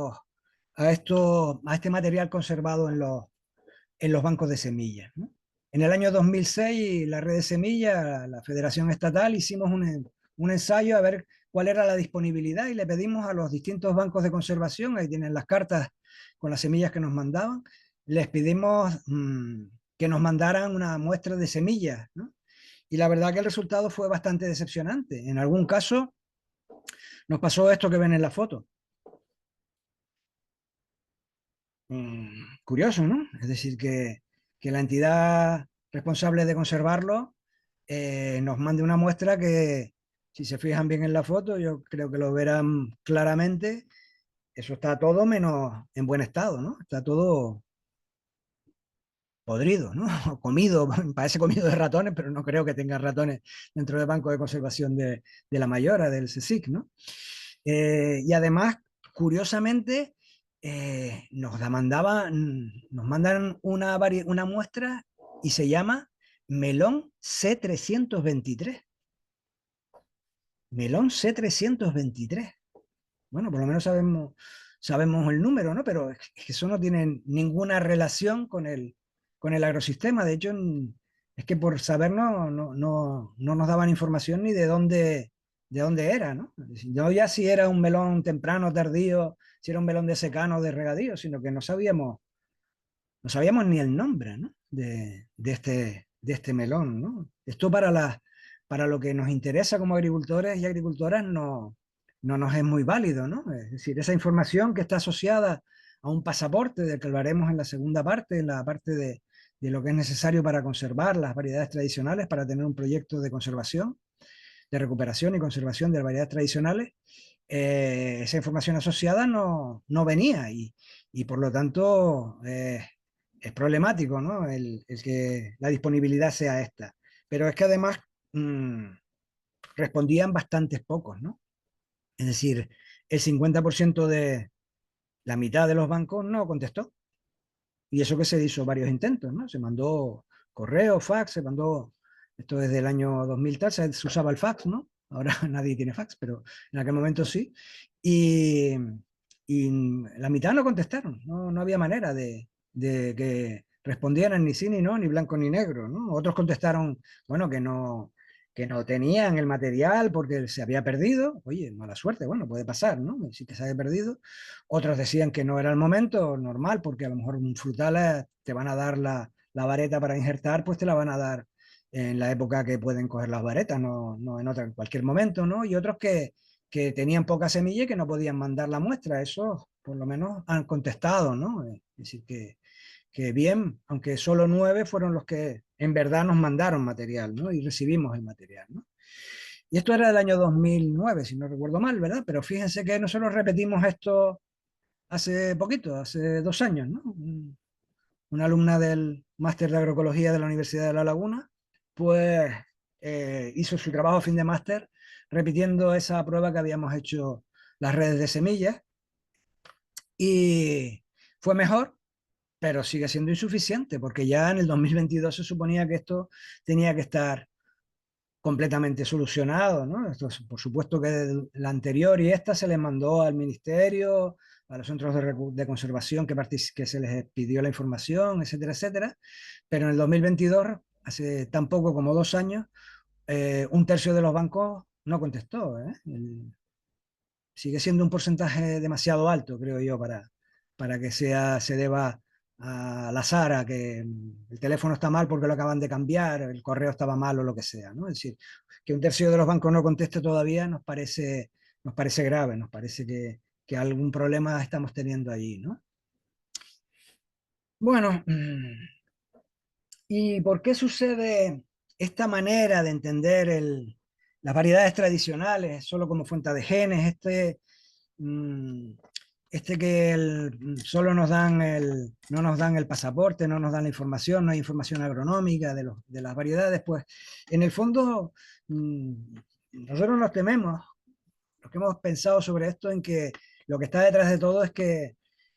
S2: material conservado en los bancos de semillas, ¿no? En el año 2006, la red de semillas, la Federación Estatal, hicimos un ensayo a ver cuál era la disponibilidad y le pedimos a los distintos bancos de conservación, ahí tienen las cartas con las semillas que nos mandaban, les pedimos que nos mandaran una muestra de semillas, ¿no? Y la verdad que el resultado fue bastante decepcionante. En algún caso nos pasó esto que ven en la foto. Curioso, ¿no? Es decir, que la entidad responsable de conservarlo nos mande una muestra que, si se fijan bien en la foto, yo creo que lo verán claramente, eso está todo menos en buen estado, ¿no? Está todo podrido, ¿no? O comido, parece comido de ratones, pero no creo que tenga ratones dentro del banco de conservación de la Mayora, del CSIC, ¿no? Y además, curiosamente, nos mandan una muestra y se llama melón C323. Melón C323. Bueno, por lo menos sabemos el número, ¿no? Pero es que eso no tiene ninguna relación con el agrosistema. De hecho, es que por saber no nos daban información ni de dónde era, ¿no? No ya si era un melón temprano, tardío, si era un melón de secano o de regadío, sino que no sabíamos ni el nombre, ¿no? de este melón, ¿no? Esto para lo que nos interesa como agricultores y agricultoras no nos es muy válido, ¿no? Es decir, esa información que está asociada a un pasaporte, del que hablaremos en la segunda parte, en la parte de lo que es necesario para conservar las variedades tradicionales, para tener un proyecto de conservación, de recuperación y conservación de las variedades tradicionales, esa información asociada no venía y por lo tanto es problemático, ¿no? El que la disponibilidad sea esta. Pero es que además mmm, respondían bastantes pocos, ¿no? Es decir, el 50% de la mitad de los bancos no contestó. Y eso que se hizo varios intentos, ¿no? Se mandó correo, fax, se mandó, esto desde el año 2000 tal, se usaba el fax, ¿no? Ahora nadie tiene fax, pero en aquel momento sí. Y, y la mitad no contestaron, no había manera de que respondieran ni sí ni no, ni blanco ni negro, ¿no? Otros contestaron, bueno, que no tenían el material porque se había perdido. Oye, mala suerte, bueno, puede pasar, ¿no? Sí que se había perdido. Otros decían que no era el momento normal, porque a lo mejor un frutal te van a dar la vareta para injertar, pues te la van a dar en la época que pueden coger las varetas, no en cualquier momento, ¿no? Y otros que tenían poca semilla y que no podían mandar la muestra. Eso por lo menos han contestado, ¿no? Es decir, que bien, aunque solo 9 fueron los que en verdad nos mandaron material, ¿no? Y recibimos el material, ¿no? Y esto era del año 2009, si no recuerdo mal, ¿verdad? Pero fíjense que nosotros repetimos esto hace poquito, hace 2 años, ¿no? Una alumna del máster de agroecología de la Universidad de La Laguna, pues hizo su trabajo fin de máster repitiendo esa prueba que habíamos hecho las redes de semillas y fue mejor, pero sigue siendo insuficiente porque ya en el 2022 se suponía que esto tenía que estar completamente solucionado, ¿no? Esto, por supuesto que la anterior y esta se les mandó al ministerio, a los centros de conservación que se les pidió la información, etcétera, etcétera, pero en el 2022, hace tan poco como 2 años, un tercio de los bancos no contestó, ¿eh? Sigue siendo un porcentaje demasiado alto, creo yo, para que se deba al azar, a que el teléfono está mal porque lo acaban de cambiar, el correo estaba mal o lo que sea, ¿no? Es decir, que un tercio de los bancos no conteste todavía nos parece grave, nos parece que algún problema estamos teniendo allí, ¿no? Bueno, ¿y por qué sucede esta manera de entender las variedades tradicionales solo como fuente de genes, mm, que solo no nos dan el pasaporte, no nos dan la información, no hay información agronómica de las variedades? Pues en el fondo mm, nosotros nos tememos, lo que hemos pensado sobre esto, en que lo que está detrás de todo es que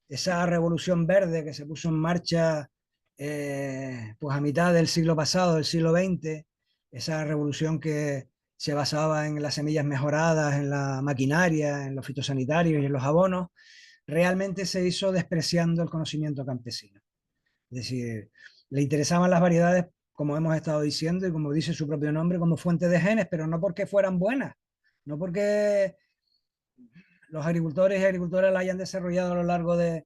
S2: esa revolución verde que se puso en marcha pues a mitad del siglo pasado, del siglo XX, esa revolución que se basaba en las semillas mejoradas, en la maquinaria, en los fitosanitarios y en los abonos, realmente se hizo despreciando el conocimiento campesino. Es decir, le interesaban las variedades, como hemos estado diciendo y como dice su propio nombre, como fuente de genes, pero no porque fueran buenas, no porque los agricultores y agricultoras la hayan desarrollado a lo largo de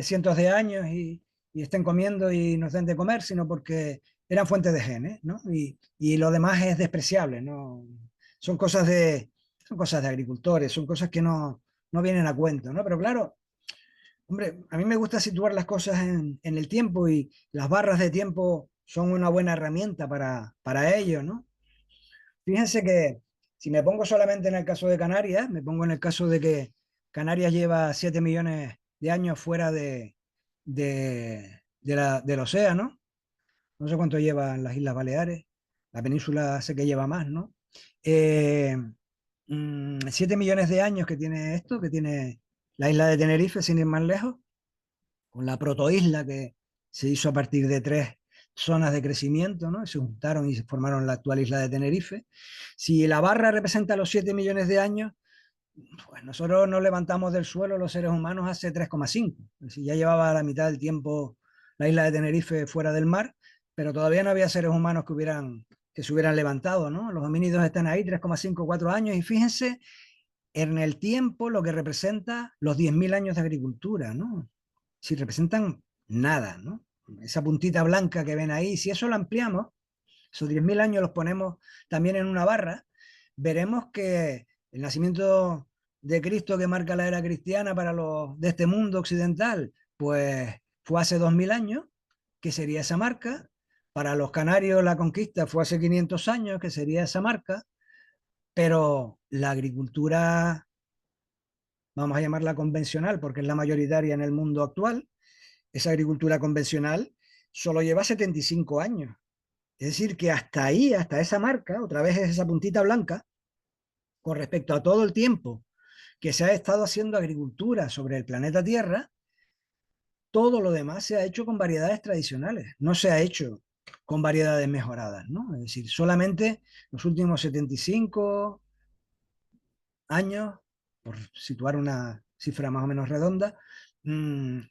S2: cientos de años y estén comiendo y nos den de comer, sino porque eran fuentes de genes, ¿no? Y lo demás es despreciable, ¿no? Son cosas de agricultores, son cosas que no vienen a cuento, ¿no? Pero claro, hombre, a mí me gusta situar las cosas en el tiempo y las barras de tiempo son una buena herramienta para ello, ¿no? Fíjense que si me pongo solamente en el caso de Canarias, me pongo en el caso de que Canarias lleva 7 millones de años fuera del océano, No sé cuánto llevan las Islas Baleares. La península sé que lleva más, ¿no? Eh, 7 millones de años que tiene esto, que tiene la isla de Tenerife, sin ir más lejos, con la protoisla que se hizo a partir de tres zonas de crecimiento, ¿no? Se juntaron y se formaron la actual isla de Tenerife. Si la barra representa los 7 millones de años, pues nosotros nos levantamos del suelo los seres humanos hace 3,5. Es decir, ya llevaba la mitad del tiempo la isla de Tenerife fuera del mar, pero todavía no había seres humanos que se hubieran levantado, ¿no? Los homínidos están ahí 3,5, 4 años y fíjense en el tiempo lo que representa los 10.000 años de agricultura, ¿no? Si representan nada, ¿no? Esa puntita blanca que ven ahí, si eso lo ampliamos, esos 10.000 años los ponemos también en una barra, veremos que el nacimiento de Cristo que marca la era cristiana para los de este mundo occidental, pues fue hace 2.000 años, que sería esa marca. Para los canarios la conquista fue hace 500 años, que sería esa marca. Pero la agricultura, vamos a llamarla convencional, porque es la mayoritaria en el mundo actual, esa agricultura convencional solo lleva 75 años. Es decir, que hasta ahí, hasta esa marca, otra vez es esa puntita blanca, con respecto a todo el tiempo que se ha estado haciendo agricultura sobre el planeta Tierra, todo lo demás se ha hecho con variedades tradicionales, no se ha hecho con variedades mejoradas, ¿no? Es decir, solamente los últimos 75 años, por situar una cifra más o menos redonda,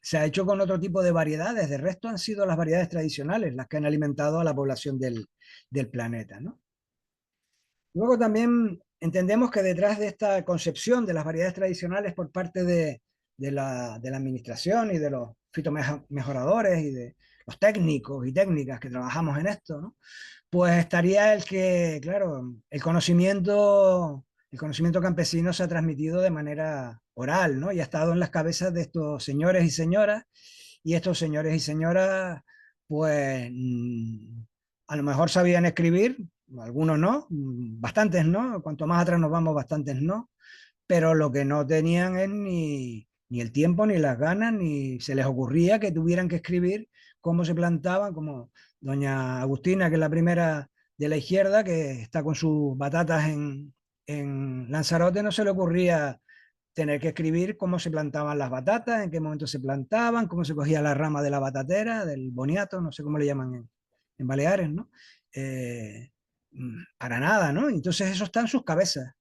S2: se ha hecho con otro tipo de variedades. De resto han sido las variedades tradicionales las que han alimentado a la población del planeta, ¿no? Luego también entendemos que detrás de esta concepción de las variedades tradicionales por parte de la administración y de los fitomejoradores y de los técnicos y técnicas que trabajamos en esto, ¿no? Pues estaría el que, claro, el conocimiento campesino se ha transmitido de manera oral, ¿no? Y ha estado en las cabezas de estos señores y señoras, y estos señores y señoras, pues, a lo mejor sabían escribir, algunos no, bastantes no, cuanto más atrás nos vamos, bastantes no, pero lo que no tenían es ni el tiempo, ni las ganas, ni se les ocurría que tuvieran que escribir cómo se plantaban, como doña Agustina, que es la primera de la izquierda, que está con sus batatas en Lanzarote, no se le ocurría tener que escribir cómo se plantaban las batatas, en qué momento se plantaban, cómo se cogía la rama de la batatera, del boniato, no sé cómo le llaman en Baleares, ¿no? Eh, para nada, ¿no? Entonces eso está en sus cabezas.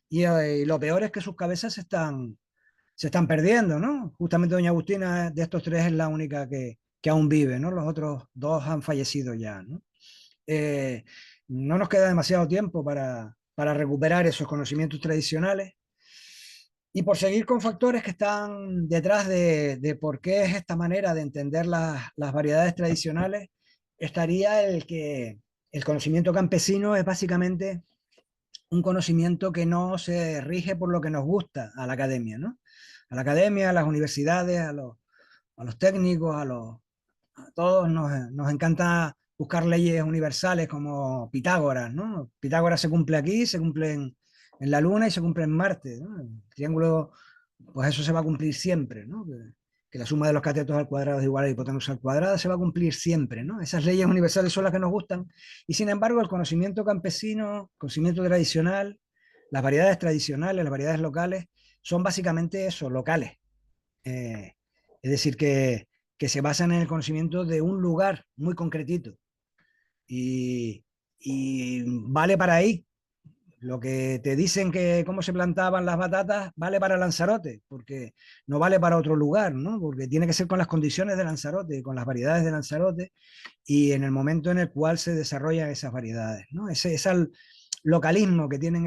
S2: Y lo peor es que sus cabezas se están perdiendo, ¿no? Justamente doña Agustina de estos tres es la única que aún vive, ¿no? Los otros dos han fallecido ya, ¿no? Eh, no nos queda demasiado tiempo para recuperar esos conocimientos tradicionales. Y por seguir con factores que están detrás de por qué es esta manera de entender las variedades tradicionales, estaría el que el conocimiento campesino es básicamente un conocimiento que no se rige por lo que nos gusta a la academia, ¿no? A la academia, a las universidades, a los técnicos, a todos nos encanta buscar leyes universales como Pitágoras, ¿no? Pitágoras se cumple aquí, se cumple en la Luna y se cumple en Marte, ¿no? El triángulo, pues eso se va a cumplir siempre, ¿no? Que la suma de los catetos al cuadrado es igual a la hipotenusa al cuadrado, se va a cumplir siempre, ¿no? Esas leyes universales son las que nos gustan y sin embargo el conocimiento campesino, conocimiento tradicional, las variedades tradicionales, las variedades locales, son básicamente eso, locales. Eh, es decir, que se basan en el conocimiento de un lugar muy concretito y, y vale para ahí. Lo que te dicen que cómo se plantaban las batatas vale para Lanzarote, porque no vale para otro lugar, ¿no? Porque tiene que ser con las condiciones de Lanzarote, con las variedades de Lanzarote y en el momento en el cual se desarrollan esas variedades, ¿no? Ese localismo que tienen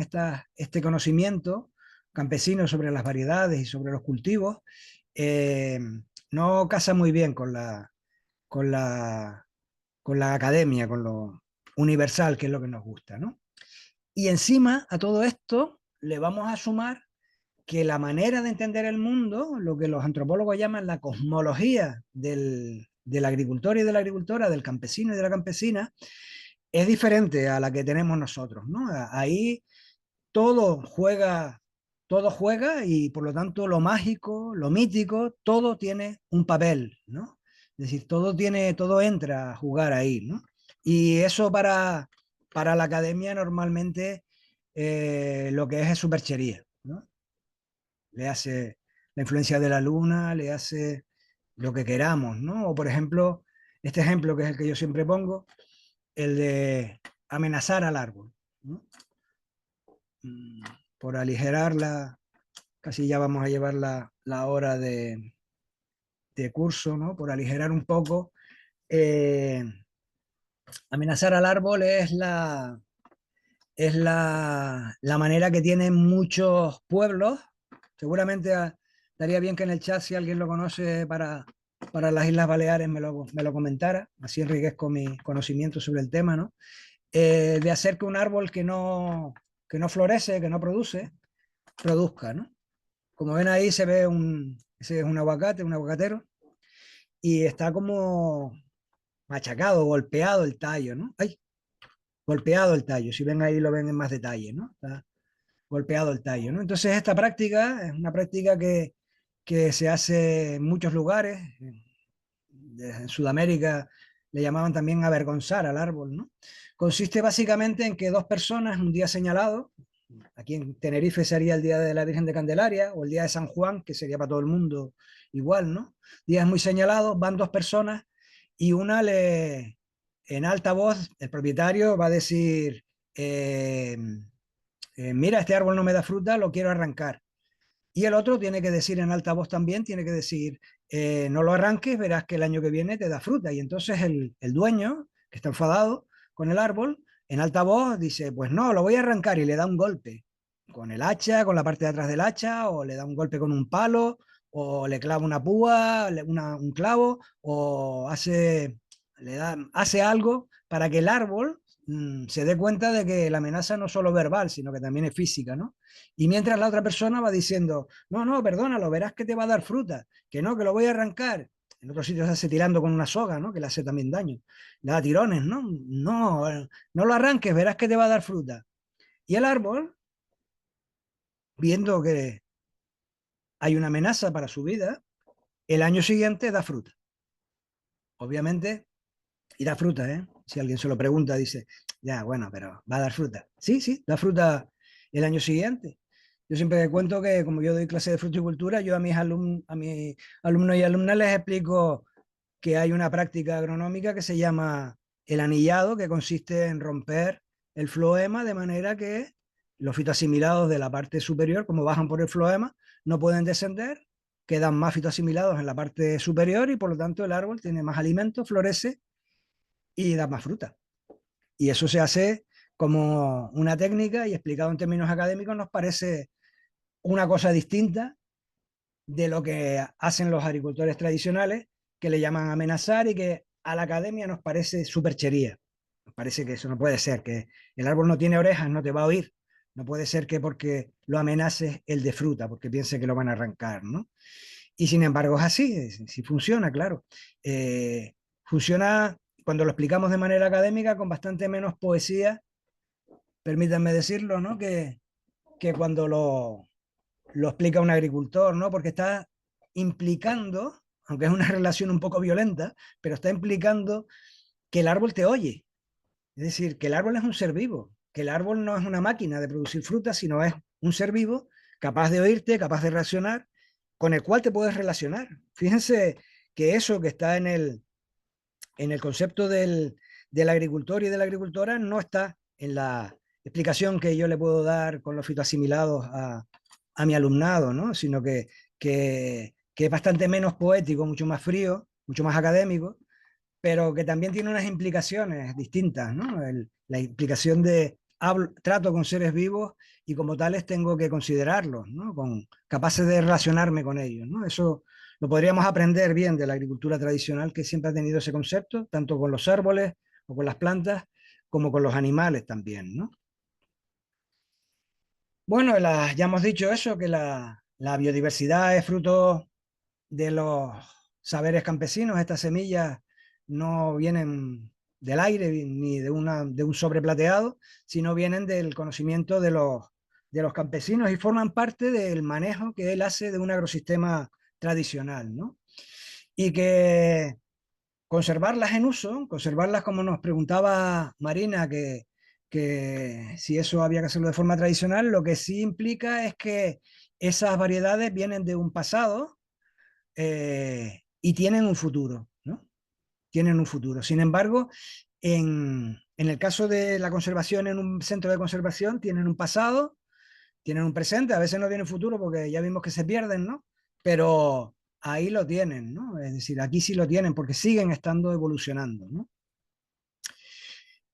S2: este conocimiento campesino sobre las variedades y sobre los cultivos, eh, no casa muy bien con la, con la academia, con lo universal, que es lo que nos gusta, ¿no? Y encima a todo esto le vamos a sumar que la manera de entender el mundo, lo que los antropólogos llaman la cosmología del agricultor y de la agricultora, del campesino y de la campesina, es diferente a la que tenemos nosotros, ¿no? Ahí todo juega, todo juega y por lo tanto lo mágico, lo mítico, todo tiene un papel, ¿no? Es decir, todo entra a jugar ahí, ¿no? Y eso para la academia normalmente lo que es superchería, ¿no? Le hace la influencia de la luna, le hace lo que queramos, ¿no? O por ejemplo, este ejemplo que es el que yo siempre pongo, el de amenazar al árbol, ¿no? Mm, Por aligerar casi ya vamos a llevar la hora de curso, ¿no? Por aligerar un poco, eh, amenazar al árbol es la manera que tienen muchos pueblos. Seguramente estaría bien que en el chat, si alguien lo conoce para las Islas Baleares, me lo comentara. Así enriquezco mi conocimiento sobre el tema, ¿no? De hacer que un árbol que no florece, que no produce, produzca, ¿no? Como ven ahí se ve ese es un aguacate, un aguacatero, y está como machacado, golpeado el tallo, ¿no? ¡Ay! Golpeado el tallo. Si ven ahí lo ven en más detalle, ¿no? Está golpeado el tallo, ¿no? Entonces esta práctica es una práctica que se hace en muchos lugares. En Sudamérica le llamaban también avergonzar al árbol, ¿no? Consiste básicamente en que dos personas, un día señalado, aquí en Tenerife sería el día de la Virgen de Candelaria o el día de San Juan, que sería para todo el mundo igual, ¿no? Días muy señalados, van dos personas y en alta voz, el propietario va a decir, mira, este árbol no me da fruta, lo quiero arrancar. Y el otro tiene que decir en alta voz también, tiene que decir, no lo arranques, verás que el año que viene te da fruta. Y entonces el dueño, que está enfadado con el árbol, en alta voz dice, pues no, lo voy a arrancar y le da un golpe con el hacha, con la parte de atrás del hacha, o le da un golpe con un palo, o le clava una púa, un clavo, o hace algo para que el árbol se dé cuenta de que la amenaza no es solo verbal, sino que también es física, ¿no? Y mientras la otra persona va diciendo, no, no, perdónalo, verás que te va a dar fruta, que no, que lo voy a arrancar. En otros sitios se hace tirando con una soga, ¿no? Que le hace también daño. Le da tirones, ¿no? No, no lo arranques, verás que te va a dar fruta. Y el árbol, viendo que hay una amenaza para su vida, el año siguiente da fruta. Obviamente, y da fruta, ¿eh? Si alguien se lo pregunta, dice, ya, bueno, pero va a dar fruta. Sí, sí, da fruta el año siguiente. Yo siempre cuento que como yo doy clase de fruticultura, yo a mis alumnos y alumnas les explico que hay una práctica agronómica que se llama el anillado, que consiste en romper el floema de manera que los fitoasimilados de la parte superior, como bajan por el floema, no pueden descender, quedan más fitoasimilados en la parte superior y por lo tanto el árbol tiene más alimento, florece y da más fruta. Y eso se hace como una técnica y explicado en términos académicos nos parece una cosa distinta de lo que hacen los agricultores tradicionales, que le llaman amenazar y que a la academia nos parece superchería. Nos parece que eso no puede ser, que el árbol no tiene orejas, no te va a oír. No puede ser que porque lo amenaces el de fruta, porque piense que lo van a arrancar, ¿no? Y sin embargo es así, sí funciona, claro. Funciona cuando lo explicamos de manera académica con bastante menos poesía, permítanme decirlo, ¿no? Que cuando lo explica un agricultor, ¿no? Porque está implicando, aunque es una relación un poco violenta, pero está implicando que el árbol te oye. Es decir, que el árbol es un ser vivo, que el árbol no es una máquina de producir frutas, sino es un ser vivo capaz de oírte, capaz de reaccionar, con el cual te puedes relacionar. Fíjense que eso que está en el concepto del agricultor y de la agricultora no está en la explicación que yo le puedo dar con los fitoasimilados a mi alumnado, ¿no? Sino que es bastante menos poético, mucho más frío, mucho más académico, pero que también tiene unas implicaciones distintas, ¿no? La implicación de trato con seres vivos y como tales tengo que considerarlos, ¿no? Capaces de relacionarme con ellos, ¿no? Eso lo podríamos aprender bien de la agricultura tradicional que siempre ha tenido ese concepto, tanto con los árboles o con las plantas, como con los animales también, ¿no? Bueno, ya hemos dicho eso, que la biodiversidad es fruto de los saberes campesinos. Estas semillas no vienen del aire ni de un sobre plateado, sino vienen del conocimiento de los campesinos y forman parte del manejo que él hace de un agrosistema tradicional, ¿no? Y que conservarlas en uso, conservarlas como nos preguntaba Marina, que si eso había que hacerlo de forma tradicional, lo que sí implica es que esas variedades vienen de un pasado y tienen un futuro, ¿no? Tienen un futuro. Sin embargo, en el caso de la conservación en un centro de conservación, tienen un pasado, tienen un presente, a veces no tienen futuro porque ya vimos que se pierden, ¿no? Pero ahí lo tienen, ¿no? Es decir, aquí sí lo tienen porque siguen estando evolucionando, ¿no?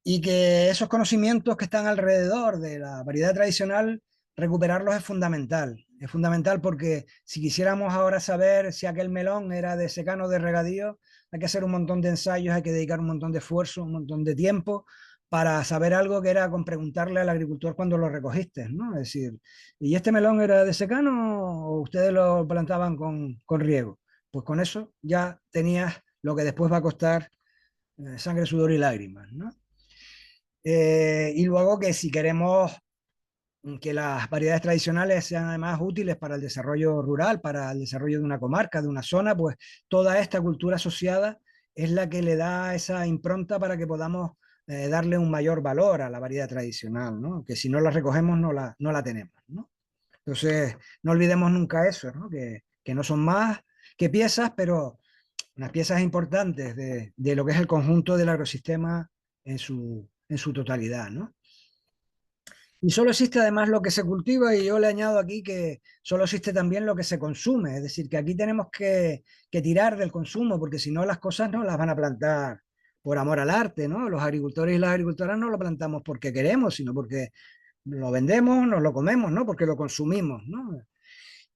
S2: Y que esos conocimientos que están alrededor de la variedad tradicional, recuperarlos es fundamental. Es fundamental porque si quisiéramos ahora saber si aquel melón era de secano o de regadío, hay que hacer un montón de ensayos, hay que dedicar un montón de esfuerzo, un montón de tiempo para saber algo que era con preguntarle al agricultor cuando lo recogiste, ¿no? Es decir, ¿y este melón era de secano o ustedes lo plantaban con riego? Pues con eso ya tenías lo que después va a costar sangre, sudor y lágrimas, ¿no? Y luego que si queremos que las variedades tradicionales sean además útiles para el desarrollo rural, para el desarrollo de una comarca, de una zona, pues toda esta cultura asociada es la que le da esa impronta para que podamos darle un mayor valor a la variedad tradicional, ¿no? Que si no la recogemos no la tenemos, ¿no? Entonces, no olvidemos nunca eso, ¿no? Que no son más que piezas, pero unas piezas importantes de lo que es el conjunto del ecosistema en su totalidad, ¿no? Y solo existe además lo que se cultiva y yo le añado aquí que solo existe también lo que se consume, es decir, que aquí tenemos que tirar del consumo porque si no las cosas no las van a plantar por amor al arte, ¿no? Los agricultores y las agricultoras no lo plantamos porque queremos, sino porque lo vendemos, nos lo comemos, ¿no? Porque lo consumimos, ¿no?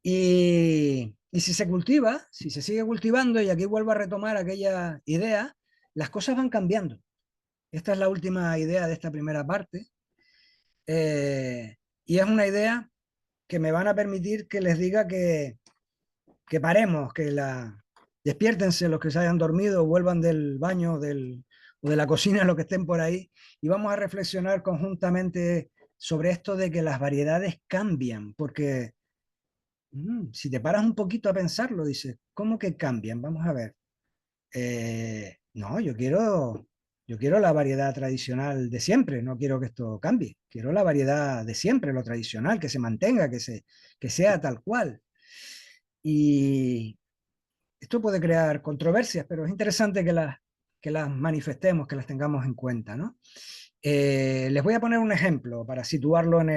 S2: Y si se cultiva, si se sigue cultivando, y aquí vuelvo a retomar aquella idea, las cosas van cambiando. Esta es la última idea de esta primera parte. Y es una idea que me van a permitir que les diga que paremos, despiértense los que se hayan dormido, vuelvan del baño o de la cocina, los que estén por ahí, y vamos a reflexionar conjuntamente sobre esto de que las variedades cambian, porque si te paras un poquito a pensarlo, dices, ¿cómo que cambian? Vamos a ver. No, yo quiero la variedad tradicional de siempre, no quiero que esto cambie. Quiero la variedad de siempre, lo tradicional, que se mantenga, que sea tal cual. Y esto puede crear controversias, pero es interesante que las manifestemos, que las tengamos en cuenta, ¿no? Les voy a poner un ejemplo para situarlo en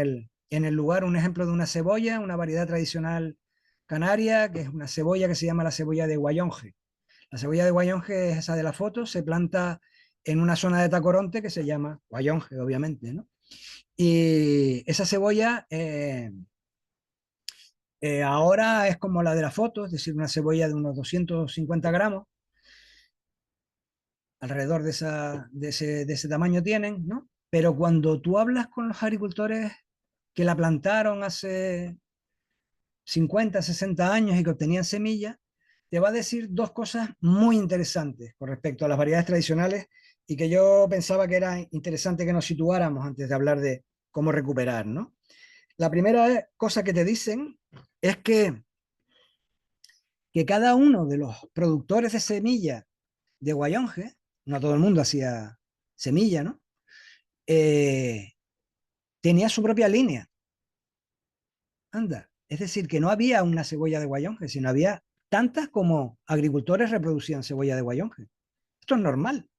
S2: el lugar, un ejemplo de una cebolla, una variedad tradicional canaria, que es una cebolla que se llama la cebolla de Guayonje. La cebolla de Guayonje es esa de la foto, se planta en una zona de Tacoronte que se llama Guayonje, obviamente, ¿no? Y esa cebolla ahora es como la de la foto, es decir, una cebolla de unos 250 gramos, alrededor de ese tamaño tienen, ¿no? Pero cuando tú hablas con los agricultores que la plantaron hace 50, 60 años y que obtenían semillas, te va a decir dos cosas muy interesantes con respecto a las variedades tradicionales y que yo pensaba que era interesante que nos situáramos antes de hablar de cómo recuperar, ¿no? La primera cosa que te dicen es que cada uno de los productores de semilla de Guayonje, no todo el mundo hacía semilla, ¿no? Eh, tenía su propia línea. Anda. Es decir, que no había una cebolla de Guayonje, sino había tantas como agricultores reproducían cebolla de Guayonje. Esto es normal.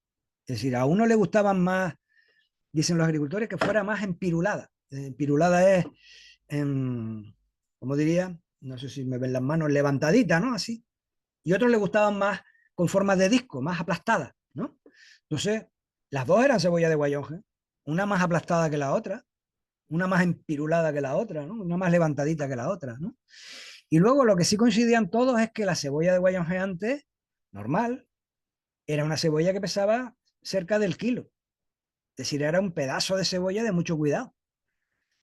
S2: Es decir, a uno le gustaban más, dicen los agricultores, que fuera más empirulada. Empirulada es, como diría, no sé si me ven las manos, levantadita, ¿no? Así. Y otros le gustaban más con forma de disco, más aplastada, ¿no? Entonces, las dos eran cebolla de Guayonje, una más aplastada que la otra, una más empirulada que la otra, ¿no? Una más levantadita que la otra, ¿no? Y luego lo que sí coincidían todos es que la cebolla de Guayonje antes, normal, era una cebolla que pesaba cerca del kilo. Es decir, era un pedazo de cebolla de mucho cuidado.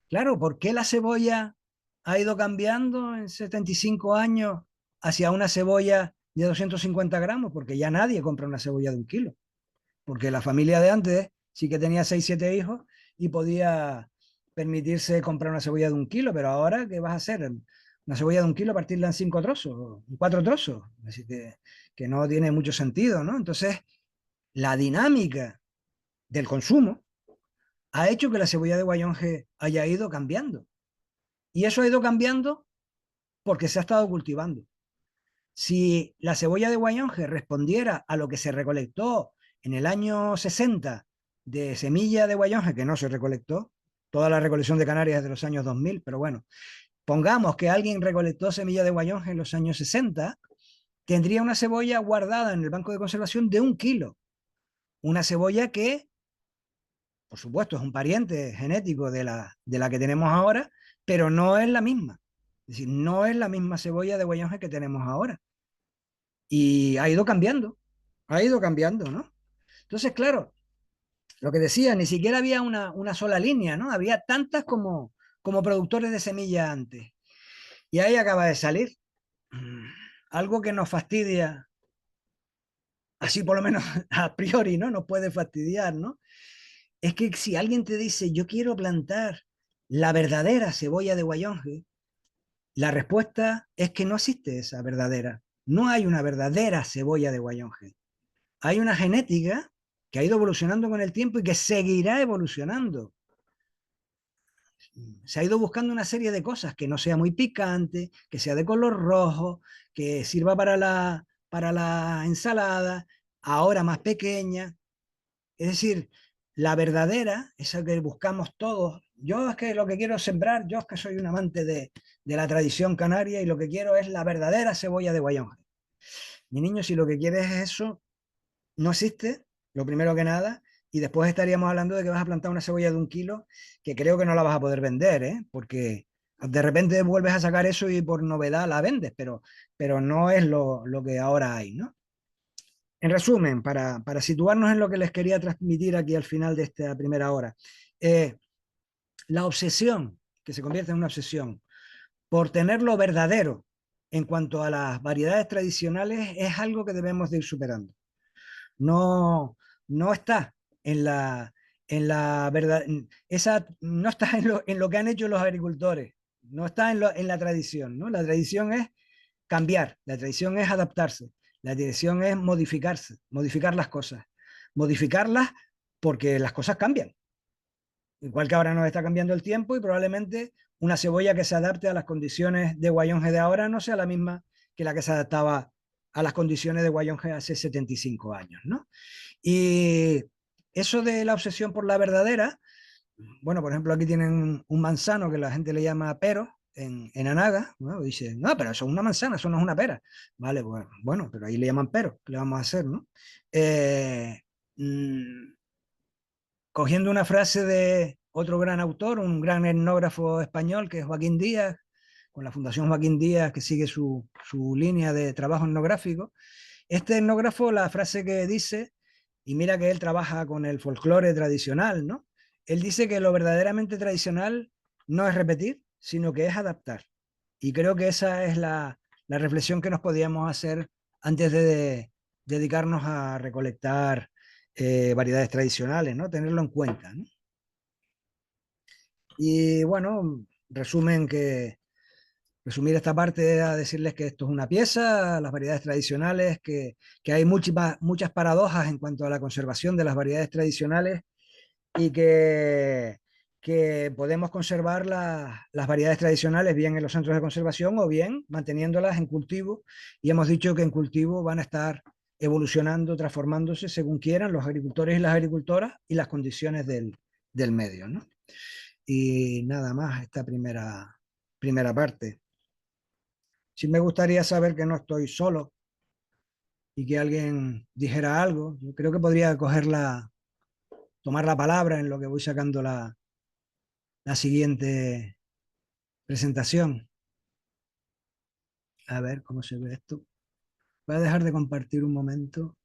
S2: Claro, ¿por qué la cebolla ha ido cambiando en 75 años hacia una cebolla de 250 gramos? Porque ya nadie compra una cebolla de un kilo. Porque la familia de antes sí que tenía 6 7 hijos y podía permitirse comprar una cebolla de un kilo, pero ahora, ¿qué vas a hacer? Una cebolla de un kilo, partirla en 5 trozos, en 4 trozos. Así que no tiene mucho sentido, ¿no? Entonces, la dinámica del consumo ha hecho que la cebolla de Guayonje haya ido cambiando. Y eso ha ido cambiando porque se ha estado cultivando. Si la cebolla de Guayonje respondiera a lo que se recolectó en el año 60 de semilla de Guayonje, que no se recolectó, toda la recolección de Canarias es de los años 2000, pero bueno, pongamos que alguien recolectó semilla de Guayonje en los años 60, tendría una cebolla guardada en el banco de conservación de 1 kilo. Una cebolla que, por supuesto, es un pariente genético de la que tenemos ahora, pero no es la misma. Es decir, no es la misma cebolla de Guayonje que tenemos ahora. Y ha ido cambiando, ¿no? Entonces, claro, lo que decía, ni siquiera había una sola línea, ¿no? Había tantas como productores de semilla antes. Y ahí acaba de salir algo que nos fastidia, así por lo menos a priori, ¿no? Nos puede fastidiar, ¿no? Es que si alguien te dice, yo quiero plantar la verdadera cebolla de Guayonje, la respuesta es que no existe esa verdadera. No hay una verdadera cebolla de Guayonje. Hay una genética que ha ido evolucionando con el tiempo y que seguirá evolucionando. Se ha ido buscando una serie de cosas que no sea muy picante, que sea de color rojo, que sirva para la ensalada, ahora más pequeña. Es decir, la verdadera, esa que buscamos todos. Yo es que lo que quiero es sembrar, yo es que soy un amante de la tradición canaria y lo que quiero es la verdadera cebolla de Guayonje. Mi niño, si lo que quieres es eso, no existe, lo primero que nada, y después estaríamos hablando de que vas a plantar una cebolla de 1 kilo, que creo que no la vas a poder vender, ¿eh? Porque de repente vuelves a sacar eso y por novedad la vendes, pero no es lo que ahora hay, ¿no? En resumen, para situarnos en lo que les quería transmitir aquí al final de esta primera hora, eh, la obsesión, que se convierte en una obsesión, por tener lo verdadero en cuanto a las variedades tradicionales es algo que debemos de ir superando. No, no está en la verdad, no está en lo que han hecho los agricultores, no está en la tradición, ¿no? La tradición es cambiar, la tradición es adaptarse, la tradición es modificarse, modificar las cosas, modificarlas porque las cosas cambian. Igual que ahora nos está cambiando el tiempo y probablemente una cebolla que se adapte a las condiciones de Guayonje de ahora no sea la misma que la que se adaptaba a las condiciones de Guayonje hace 75 años, ¿no? Y eso de la obsesión por la verdadera, bueno, por ejemplo, aquí tienen un manzano que la gente le llama pero en Anaga, ¿no? Dice, no, pero eso es una manzana, eso no es una pera. Vale, bueno, pero ahí le llaman pero, ¿qué le vamos a hacer, no? Eh, mm, Cogiendo una frase de otro gran autor, un gran etnógrafo español, que es Joaquín Díaz, con la Fundación Joaquín Díaz, que sigue su línea de trabajo etnográfico. Este etnógrafo, la frase que dice, y mira que él trabaja con el folclore tradicional, ¿no? Él dice que lo verdaderamente tradicional no es repetir, sino que es adaptar. Y creo que esa es la reflexión que nos podíamos hacer antes de dedicarnos a recolectar variedades tradicionales, ¿no? Tenerlo en cuenta, ¿no? Y bueno, resumir esta parte a decirles que esto es una pieza, las variedades tradicionales, que hay muchas paradojas en cuanto a la conservación de las variedades tradicionales y que podemos conservar las variedades tradicionales bien en los centros de conservación o bien manteniéndolas en cultivo. Y hemos dicho que en cultivo van a estar evolucionando, transformándose según quieran los agricultores y las agricultoras y las condiciones del medio, ¿no? Y nada más esta primera parte. Sí me gustaría saber que no estoy solo y que alguien dijera algo. Yo creo que podría tomar la palabra en lo que voy sacando la siguiente presentación. A ver cómo se ve esto. Voy a dejar de compartir un momento.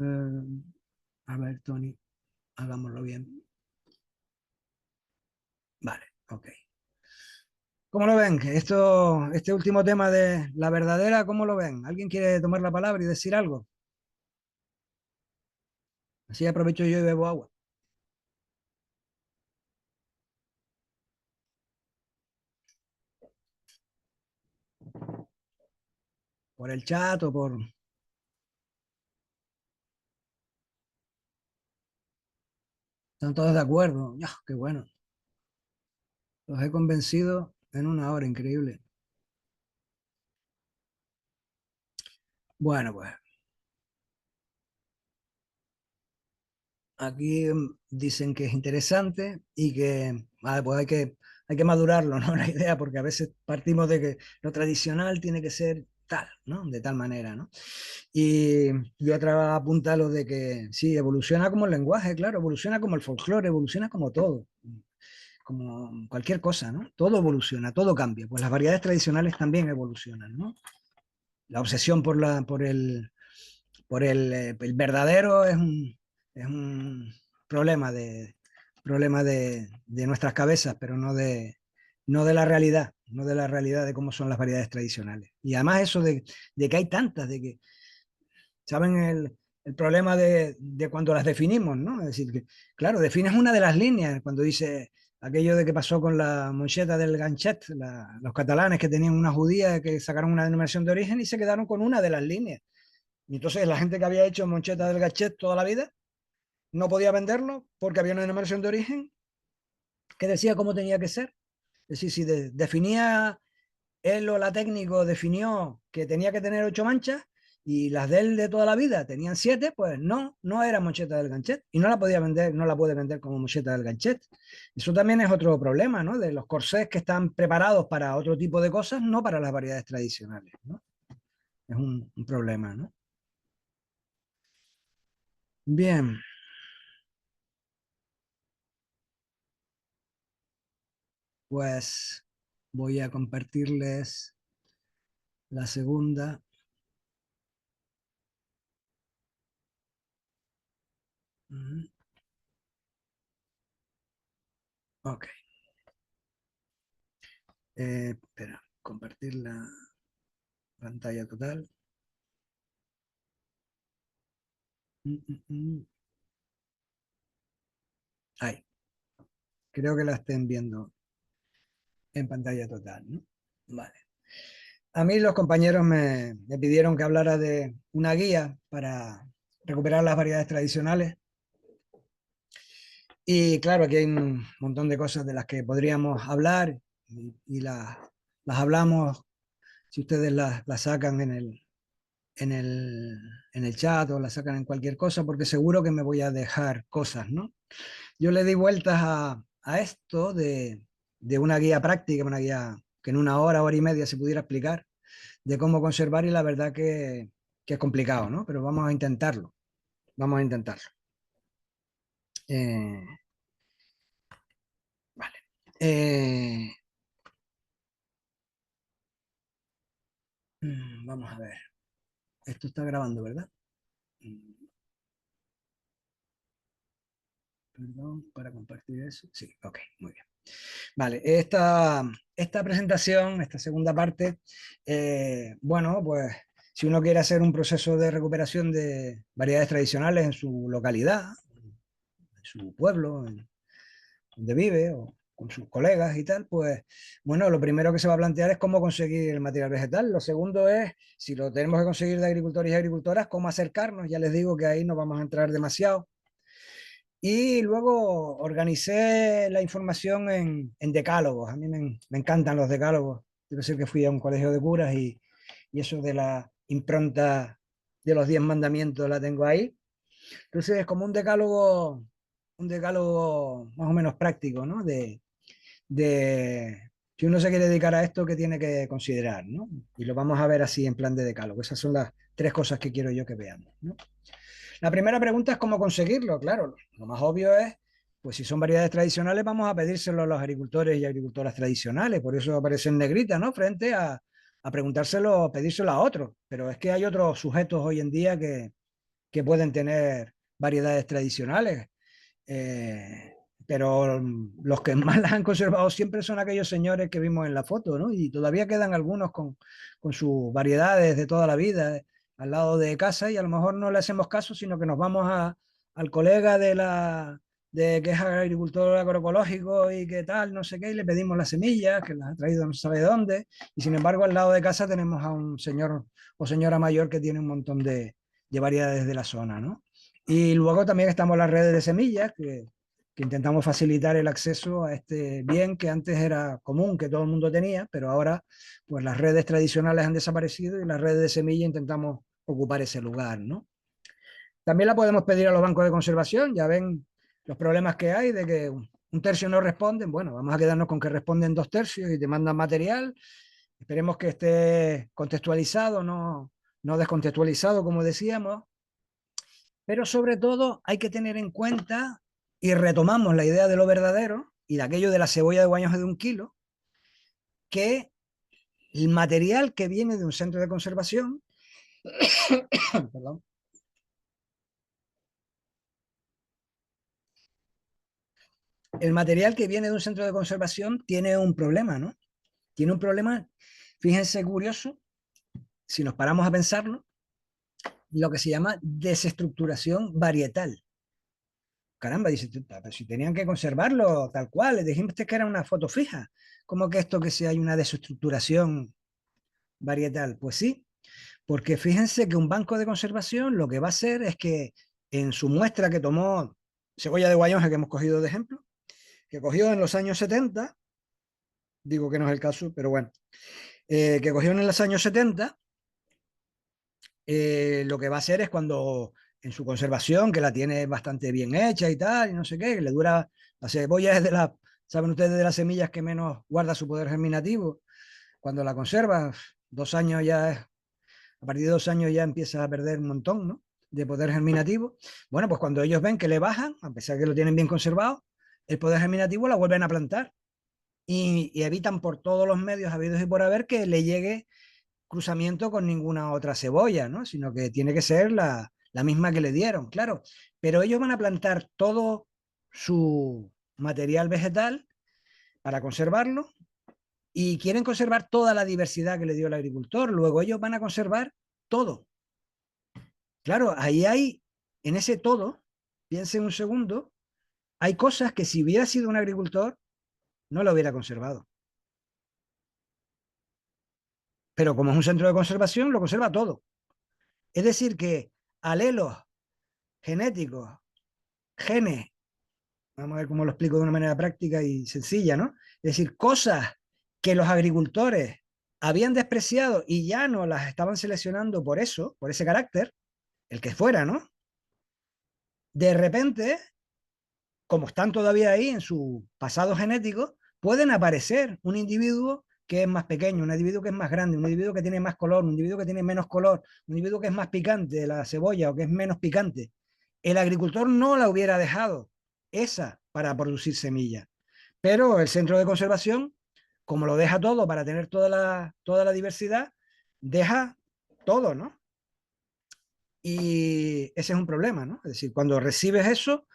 S2: Eh, a ver, Tony, hagámoslo bien. Vale, ok. ¿Cómo lo ven? Este último tema de la verdadera, ¿cómo lo ven? ¿Alguien quiere tomar la palabra y decir algo? Así aprovecho yo y bebo agua. Por el chat o por... Están todos de acuerdo. Ya, qué bueno. Los he convencido en una hora, increíble. Bueno, pues aquí dicen que es interesante y que pues hay que madurarlo, ¿no? La idea, porque a veces partimos de que lo tradicional tiene que ser tal, ¿no? De tal manera, ¿no? Y otra apunta a lo de que sí, evoluciona como el lenguaje, claro, evoluciona como el folclore, evoluciona como todo, como cualquier cosa, ¿no? Todo evoluciona, todo cambia. Pues las variedades tradicionales también evolucionan, ¿no? La obsesión por el verdadero es un problema de nuestras cabezas, pero no de la realidad, no de la realidad de cómo son las variedades tradicionales. Y además eso de que hay tantas, de que, ¿saben el problema de cuando las definimos, ¿no? Es decir, que, claro, defines una de las líneas, cuando dice aquello de que pasó con la moncheta del ganchet, los catalanes que tenían una judía que sacaron una denominación de origen y se quedaron con una de las líneas. Y entonces la gente que había hecho moncheta del gachet toda la vida no podía venderlo porque había una denominación de origen que decía cómo tenía que ser. Es decir, si definía él o la técnico definió que tenía que tener 8 manchas y las de él de toda la vida tenían 7, pues no era moncheta del ganchet y no la podía vender, no la puede vender como moncheta del ganchet. Eso también es otro problema, ¿no? De los corsés que están preparados para otro tipo de cosas, no para las variedades tradicionales, ¿no? Es un problema, ¿no? Bien, pues voy a compartirles la segunda. Ok. Espera, compartir la pantalla total. Mm, mm, mm. Ahí, creo que la estén viendo en pantalla total, ¿no? Vale. A mí los compañeros me pidieron que hablara de una guía para recuperar las variedades tradicionales. Y claro, aquí hay un montón de cosas de las que podríamos hablar y las hablamos si ustedes las sacan en el, en el chat o las sacan en cualquier cosa, porque seguro que me voy a dejar cosas, ¿no? Yo le di vueltas a esto de una guía práctica, una guía que en una hora y media se pudiera explicar de cómo conservar y la verdad que es complicado, ¿no? Pero vamos a intentarlo, vamos a intentarlo. Eh, vale. Eh, vamos a ver. Esto está grabando, ¿verdad? Mm, Perdón, para compartir eso. Sí, ok, muy bien. Vale, esta presentación, esta segunda parte, bueno, pues si uno quiere hacer un proceso de recuperación de variedades tradicionales en su localidad, en su pueblo, en donde vive o con sus colegas y tal, pues bueno, lo primero que se va a plantear es cómo conseguir el material vegetal. Lo segundo es, si lo tenemos que conseguir de agricultores y agricultoras, cómo acercarnos. Ya les digo que ahí no vamos a entrar demasiado. Y luego organicé la información en decálogos. A mí me encantan los decálogos. Debe ser que fui a un colegio de curas y eso de la impronta de los 10 mandamientos la tengo ahí. Entonces es como un decálogo más o menos práctico, ¿no? De si uno se quiere dedicar a esto, ¿qué tiene que considerar, ¿no? Y lo vamos a ver así en plan de decálogo. Esas son las 3 cosas que quiero yo que veamos, ¿no? La primera pregunta es cómo conseguirlo, claro. Lo más obvio es, pues si son variedades tradicionales, vamos a pedírselo a los agricultores y agricultoras tradicionales. Por eso aparece en negrita, ¿no? Frente a preguntárselo, pedírselo a otros. Pero es que hay otros sujetos hoy en día que pueden tener variedades tradicionales. Eh, pero los que más las han conservado siempre son aquellos señores que vimos en la foto, ¿no? Y todavía quedan algunos con sus variedades de toda la vida al lado de casa y a lo mejor no le hacemos caso, sino que nos vamos al colega de que es agricultor agroecológico y que tal, no sé qué, y le pedimos las semillas, que las ha traído no se sabe de dónde, y sin embargo al lado de casa tenemos a un señor o señora mayor que tiene un montón de variedades de la zona, ¿no? Y luego también estamos las redes de semillas, que que intentamos facilitar el acceso a este bien que antes era común, que todo el mundo tenía, pero ahora pues las redes tradicionales han desaparecido y las redes de semilla intentamos ocupar ese lugar, ¿no? También la podemos pedir a los bancos de conservación, ya ven los problemas que hay de que un tercio no responden, bueno, vamos a quedarnos con que responden dos tercios y te mandan material, esperemos que esté contextualizado, no descontextualizado, como decíamos, pero sobre todo hay que tener en cuenta, y retomamos la idea de lo verdadero y de aquello de la cebolla de guaños de 1 kilo, que el material que viene de un centro de conservación, perdón, el material que viene de un centro de conservación tiene un problema, ¿no? Tiene un problema, fíjense curioso, si nos paramos a pensarlo, lo que se llama desestructuración varietal. Caramba, dice, pero si tenían que conservarlo tal cual, les dijiste que era una foto fija. ¿Cómo que esto que si hay una desestructuración varietal? Pues sí, porque fíjense que un banco de conservación lo que va a hacer es que en su muestra que tomó cebolla de Guayonje, que hemos cogido de ejemplo, que cogió en los años 70, digo que no es el caso, pero bueno, que cogió en los años 70, lo que va a hacer es cuando en su conservación, que la tiene bastante bien hecha y tal, y no sé qué, que le dura, la cebolla es de las, saben ustedes, de las semillas que menos guarda su poder germinativo, cuando la conservas, 2 años ya es, a partir de 2 años ya empieza a perder un montón, ¿no? De poder germinativo. Bueno, pues cuando ellos ven que le bajan, a pesar de que lo tienen bien conservado, el poder germinativo la vuelven a plantar y evitan por todos los medios habidos y por haber que le llegue cruzamiento con ninguna otra cebolla, ¿no? Sino que tiene que ser la misma que le dieron, claro. Pero ellos van a plantar todo su material vegetal para conservarlo y quieren conservar toda la diversidad que le dio el agricultor. Luego ellos van a conservar todo. Claro, ahí hay, en ese todo, piensen un segundo, hay cosas que si hubiera sido un agricultor no lo hubiera conservado. Pero como es un centro de conservación, lo conserva todo. Es decir, que alelos genéticos, genes, vamos a ver cómo lo explico de una manera práctica y sencilla, ¿no? Es decir, cosas que los agricultores habían despreciado y ya no las estaban seleccionando por eso, por ese carácter, el que fuera, ¿no? De repente, como están todavía ahí en su pasado genético, pueden aparecer un individuo que es más pequeño, un individuo que es más grande, un individuo que tiene más color, un individuo que tiene menos color, un individuo que es más picante, la cebolla, o que es menos picante. El agricultor no la hubiera dejado esa para producir semilla, pero el centro de conservación, como lo deja todo para tener toda la diversidad, deja todo, ¿no? Y ese es un problema, ¿no? Es decir, cuando recibes eso,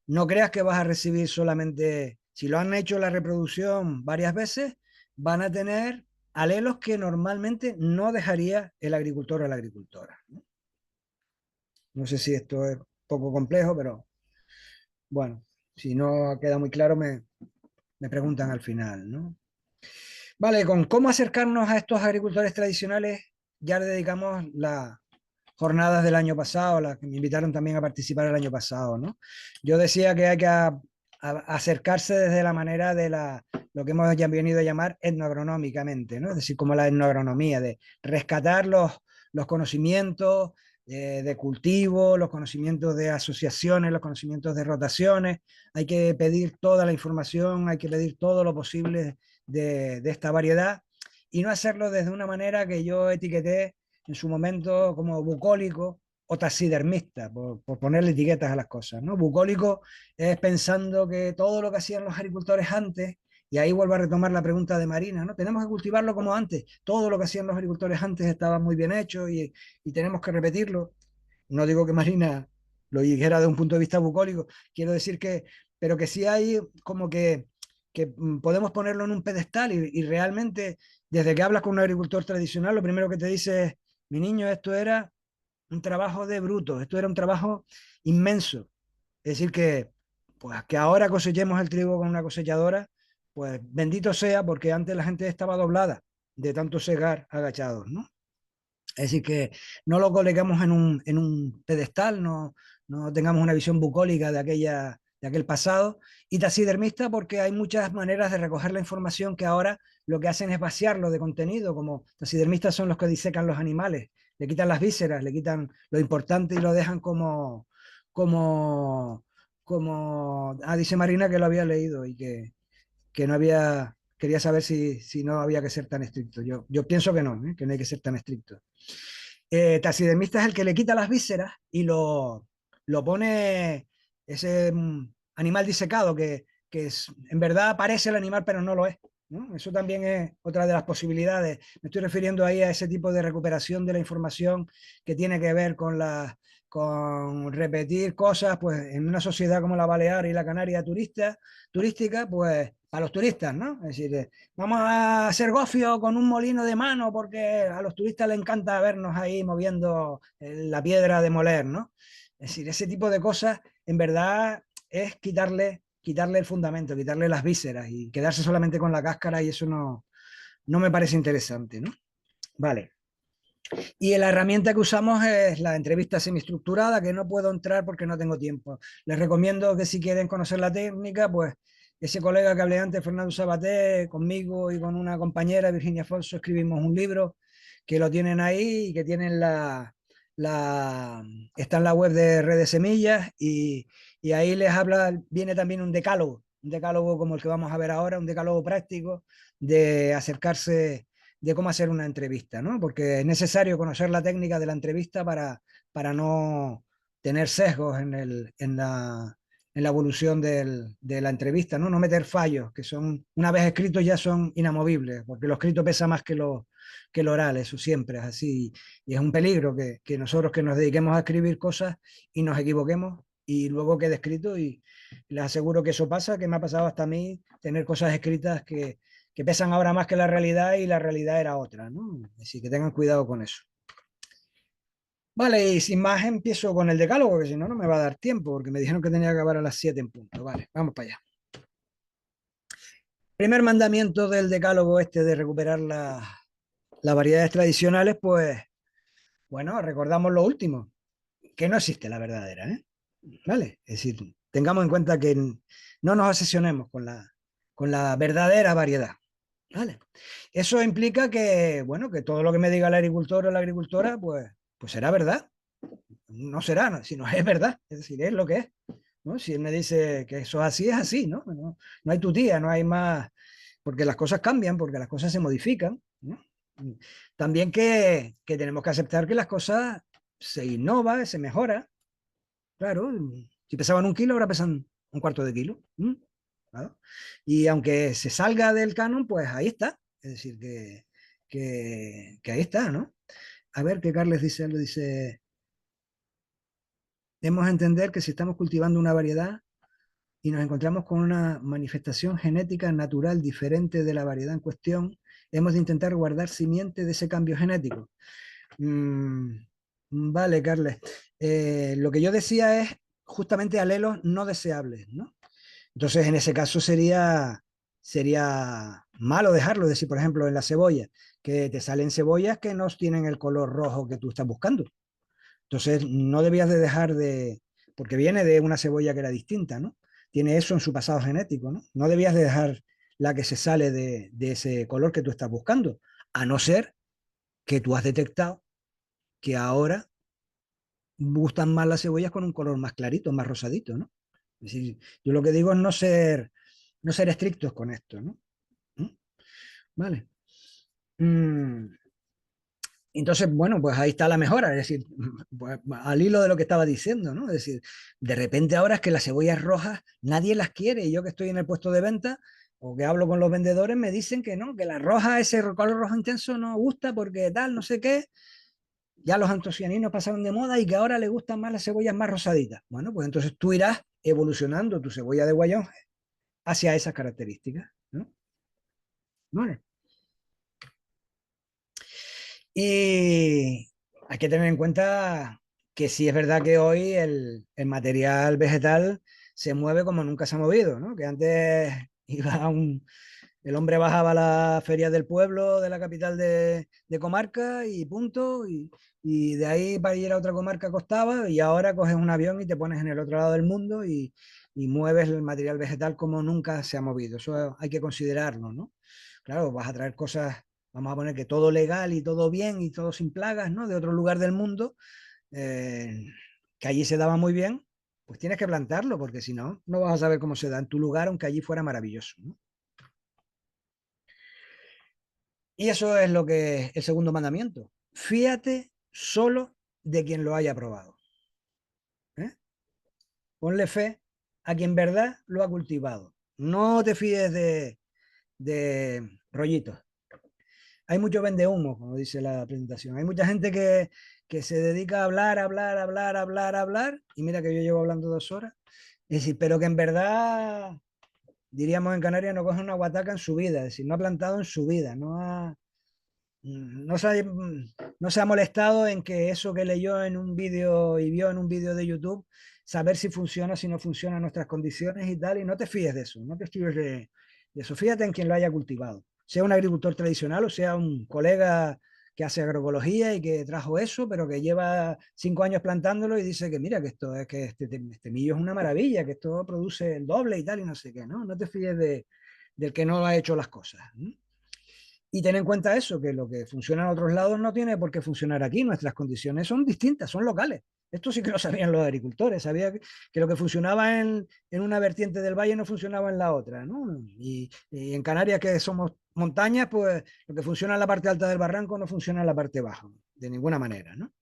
S2: no creas que vas a recibir solamente, si lo han hecho la reproducción varias veces, van a tener alelos que normalmente no dejaría el agricultor o la agricultora. No sé si esto es poco complejo, pero bueno, si no queda muy claro, me preguntan al final, ¿no? Vale, con cómo acercarnos a estos agricultores tradicionales, ya le dedicamos las jornadas del año pasado, las que me invitaron también a participar el año pasado, ¿no? Yo decía que hay que acercarse desde la manera de lo que hemos ya venido a llamar etnoagronómicamente, ¿no? Es decir, como la etnoagronomía, de rescatar los conocimientos de cultivo, los conocimientos de asociaciones, los conocimientos de rotaciones. Hay que pedir toda la información, hay que pedir todo lo posible de esta variedad y no hacerlo desde una manera que yo etiqueté en su momento como bucólico o taxidermista, por ponerle etiquetas a las cosas, ¿no? Bucólico es pensando que todo lo que hacían los agricultores antes, y ahí vuelvo a retomar la pregunta de Marina, ¿no? Tenemos que cultivarlo como antes, todo lo que hacían los agricultores antes estaba muy bien hecho y tenemos que repetirlo. No digo que Marina lo dijera desde un punto de vista bucólico, quiero decir que, pero que sí hay como que podemos ponerlo en un pedestal y realmente desde que hablas con un agricultor tradicional, lo primero que te dice es, mi niño, esto era un trabajo de bruto, esto era un trabajo inmenso. Es decir, pues, que ahora cosechemos el trigo con una cosechadora, pues bendito sea, porque antes la gente estaba doblada de tanto segar agachados, ¿no? Es decir, que no lo colocamos en un pedestal, no tengamos una visión bucólica de aquel pasado, y taxidermista porque hay muchas maneras de recoger la información que ahora lo que hacen es vaciarlo de contenido, como taxidermistas son los que disecan los animales, le quitan las vísceras, le quitan lo importante y lo dejan dice Marina que lo había leído y que no había, quería saber si no había que ser tan estricto. Yo pienso que no, ¿eh? Que no hay que ser tan estricto. Taxidermista es el que le quita las vísceras y lo pone ese animal disecado que en verdad parece el animal pero no lo es, ¿no? Eso también es otra de las posibilidades. Me estoy refiriendo ahí a ese tipo de recuperación de la información que tiene que ver con repetir cosas, pues en una sociedad como la Balear y la Canaria turística, pues para los turistas, ¿no? Es decir, vamos a hacer gofio con un molino de mano porque a los turistas les encanta vernos ahí moviendo la piedra de moler, ¿no? Es decir, ese tipo de cosas en verdad es quitarle el fundamento, quitarle las vísceras y quedarse solamente con la cáscara y eso no me parece interesante, ¿no? Vale. Y la herramienta que usamos es la entrevista semiestructurada, que no puedo entrar porque no tengo tiempo. Les recomiendo que si quieren conocer la técnica, pues ese colega que hablé antes, Fernando Sabaté, conmigo y con una compañera, Virginia Fonso, escribimos un libro que lo tienen ahí y que tienen está en la web de Redes Semillas y ahí les habla, viene también un decálogo como el que vamos a ver ahora, un decálogo práctico de acercarse de cómo hacer una entrevista, ¿no? Porque es necesario conocer la técnica de la entrevista para no tener sesgos en la evolución de la entrevista, ¿no? No meter fallos, que son, una vez escritos ya son inamovibles, porque lo escrito pesa más que lo oral, eso siempre es así. Y es un peligro que nosotros que nos dediquemos a escribir cosas y nos equivoquemos y luego quede escrito y les aseguro que eso pasa, que me ha pasado hasta a mí tener cosas escritas que pesan ahora más que la realidad y la realidad era otra, ¿no? Así que tengan cuidado con eso. Vale, y sin más empiezo con el decálogo, que si no, no me va a dar tiempo, porque me dijeron que tenía que acabar a las 7 en punto. Vale, vamos para allá. Primer mandamiento del decálogo este de recuperar las variedades tradicionales, pues, bueno, recordamos lo último, que no existe la verdadera, ¿eh? ¿Vale? Es decir, tengamos en cuenta que no nos obsesionemos con la verdadera variedad. ¿Vale? Eso implica que, bueno, que todo lo que me diga el agricultor o la agricultora, pues será verdad. No será, no, sino es verdad. Es decir, es lo que es, ¿no? Si él me dice que eso es así, ¿no? No hay tutía, no hay más, porque las cosas cambian, porque las cosas se modifican, ¿no? También que tenemos que aceptar que las cosas se innova, se mejora. Claro, si pesaban 1 kilo, ahora pesan 1/4 de kilo. Claro. Y aunque se salga del canon, pues ahí está. Es decir, que ahí está, ¿no? A ver qué Carles dice, algo dice, debemos entender que si estamos cultivando una variedad y nos encontramos con una manifestación genética natural diferente de la variedad en cuestión, hemos de intentar guardar simiente de ese cambio genético. Mm, vale, Carles. Lo que yo decía es justamente alelos no deseables, ¿no? Entonces, en ese caso sería malo dejarlo. Es decir, por ejemplo, en la cebolla, que te salen cebollas que no tienen el color rojo que tú estás buscando. Entonces, no debías de dejar porque viene de una cebolla que era distinta, ¿no? Tiene eso en su pasado genético, ¿no? No debías de dejar la que se sale de ese color que tú estás buscando, a no ser que tú has detectado que ahora gustan más las cebollas con un color más clarito, más rosadito, ¿no? Es decir, yo lo que digo es no ser estrictos con esto, ¿no? ¿Mm? Vale. Mm, Entonces, bueno, pues ahí está la mejora, es decir, pues, al hilo de lo que estaba diciendo, ¿no? Es decir, de repente ahora es que las cebollas rojas nadie las quiere y yo que estoy en el puesto de venta o que hablo con los vendedores me dicen que no, que la roja, ese color rojo intenso no gusta porque tal, no sé qué, ya los antocianinos pasaron de moda y que ahora le gustan más las cebollas más rosaditas. Bueno, pues entonces tú irás evolucionando tu cebolla de guayón hacia esas características, ¿no? Vale. Y hay que tener en cuenta que sí es verdad que hoy el material vegetal se mueve como nunca se ha movido, ¿no? Que antes el hombre bajaba a la feria del pueblo, de la capital de comarca y punto, y de ahí para ir a otra comarca costaba, y ahora coges un avión y te pones en el otro lado del mundo y mueves el material vegetal como nunca se ha movido. Eso hay que considerarlo, ¿no? Claro, vas a traer cosas, vamos a poner que todo legal y todo bien y todo sin plagas, ¿no? De otro lugar del mundo, eh, que allí se daba muy bien, pues tienes que plantarlo, porque si no, no vas a saber cómo se da en tu lugar, aunque allí fuera maravilloso, ¿no? Y eso es lo que es el segundo mandamiento. Fíate solo de quien lo haya probado. ¿Eh? Ponle fe a quien en verdad lo ha cultivado. No te fíes de rollitos. Hay mucho vende humo, como dice la presentación. Hay mucha gente que se dedica a hablar, hablar, hablar, hablar, hablar. Y mira que yo llevo hablando 2 horas. Es decir, pero que en verdad, diríamos en Canarias, no coge una guataca en su vida. Es decir, no ha plantado en su vida. No se ha molestado en que eso que leyó en un vídeo y vio en un vídeo de YouTube, saber si funciona, si no funciona en nuestras condiciones y tal, y no te fíes de eso, no te fíes de eso, fíjate en quien lo haya cultivado, sea un agricultor tradicional o sea un colega que hace agroecología y que trajo eso, pero que lleva 5 años plantándolo y dice que mira, que esto es que este millo es una maravilla, que esto produce el doble y tal, y no sé qué, ¿no? No te fíes del que no ha hecho las cosas, ¿no? Y ten en cuenta eso, que lo que funciona en otros lados no tiene por qué funcionar aquí. Nuestras condiciones son distintas, son locales. Esto sí que lo sabían los agricultores. Sabía que lo que funcionaba en una vertiente del valle no funcionaba en la otra, ¿no? Y en Canarias, que somos montañas, pues lo que funciona en la parte alta del barranco no funciona en la parte baja, de ninguna manera, ¿no?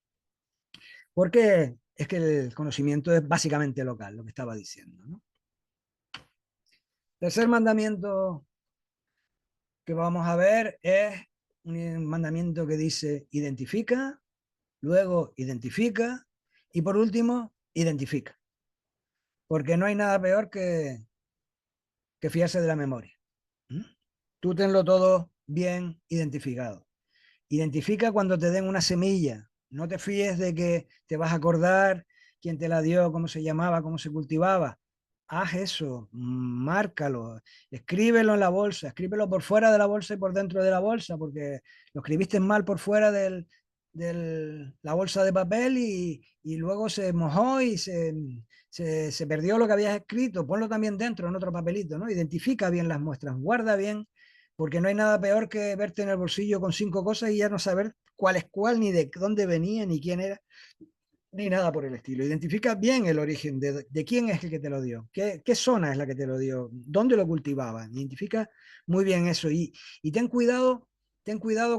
S2: Porque es que el conocimiento es básicamente local, lo que estaba diciendo, ¿no? Tercer mandamiento que vamos a ver es un mandamiento que dice identifica, luego identifica y por último identifica. Porque no hay nada peor que fiarse de la memoria. ¿Mm? Tú tenlo todo bien identificado. Identifica cuando te den una semilla. No te fíes de que te vas a acordar quién te la dio, cómo se llamaba, cómo se cultivaba. Haz eso, márcalo, escríbelo en la bolsa, escríbelo por fuera de la bolsa y por dentro de la bolsa, porque lo escribiste mal por fuera de la bolsa de papel y luego se mojó y se perdió lo que habías escrito. Ponlo también dentro en otro papelito, ¿no? Identifica bien las muestras, guarda bien, porque no hay nada peor que verte en el bolsillo con 5 cosas y ya no saber cuál es cuál, ni de dónde venía, ni quién era, ni nada por el estilo. Identifica bien el origen de quién es el que te lo dio, qué zona es la que te lo dio, dónde lo cultivaba. Identifica muy bien eso y ten cuidado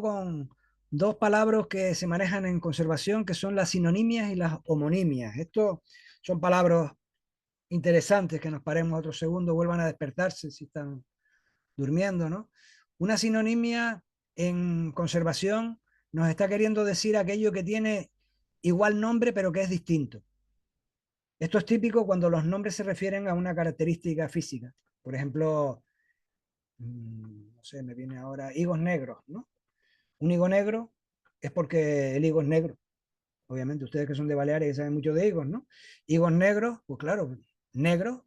S2: con dos palabras que se manejan en conservación, que son las sinonimias y las homonimias. Estos son palabras interesantes, que nos paremos otro segundo, vuelvan a despertarse si están durmiendo, ¿no? Una sinonimia en conservación nos está queriendo decir aquello que tiene igual nombre pero que es distinto. Esto es típico cuando los nombres se refieren a una característica física. Por ejemplo, no sé, me viene ahora higos negros, ¿no? Un higo negro es porque el higo es negro. Obviamente, ustedes que son de Baleares y saben mucho de higos, ¿no? Higos negros, pues claro, negros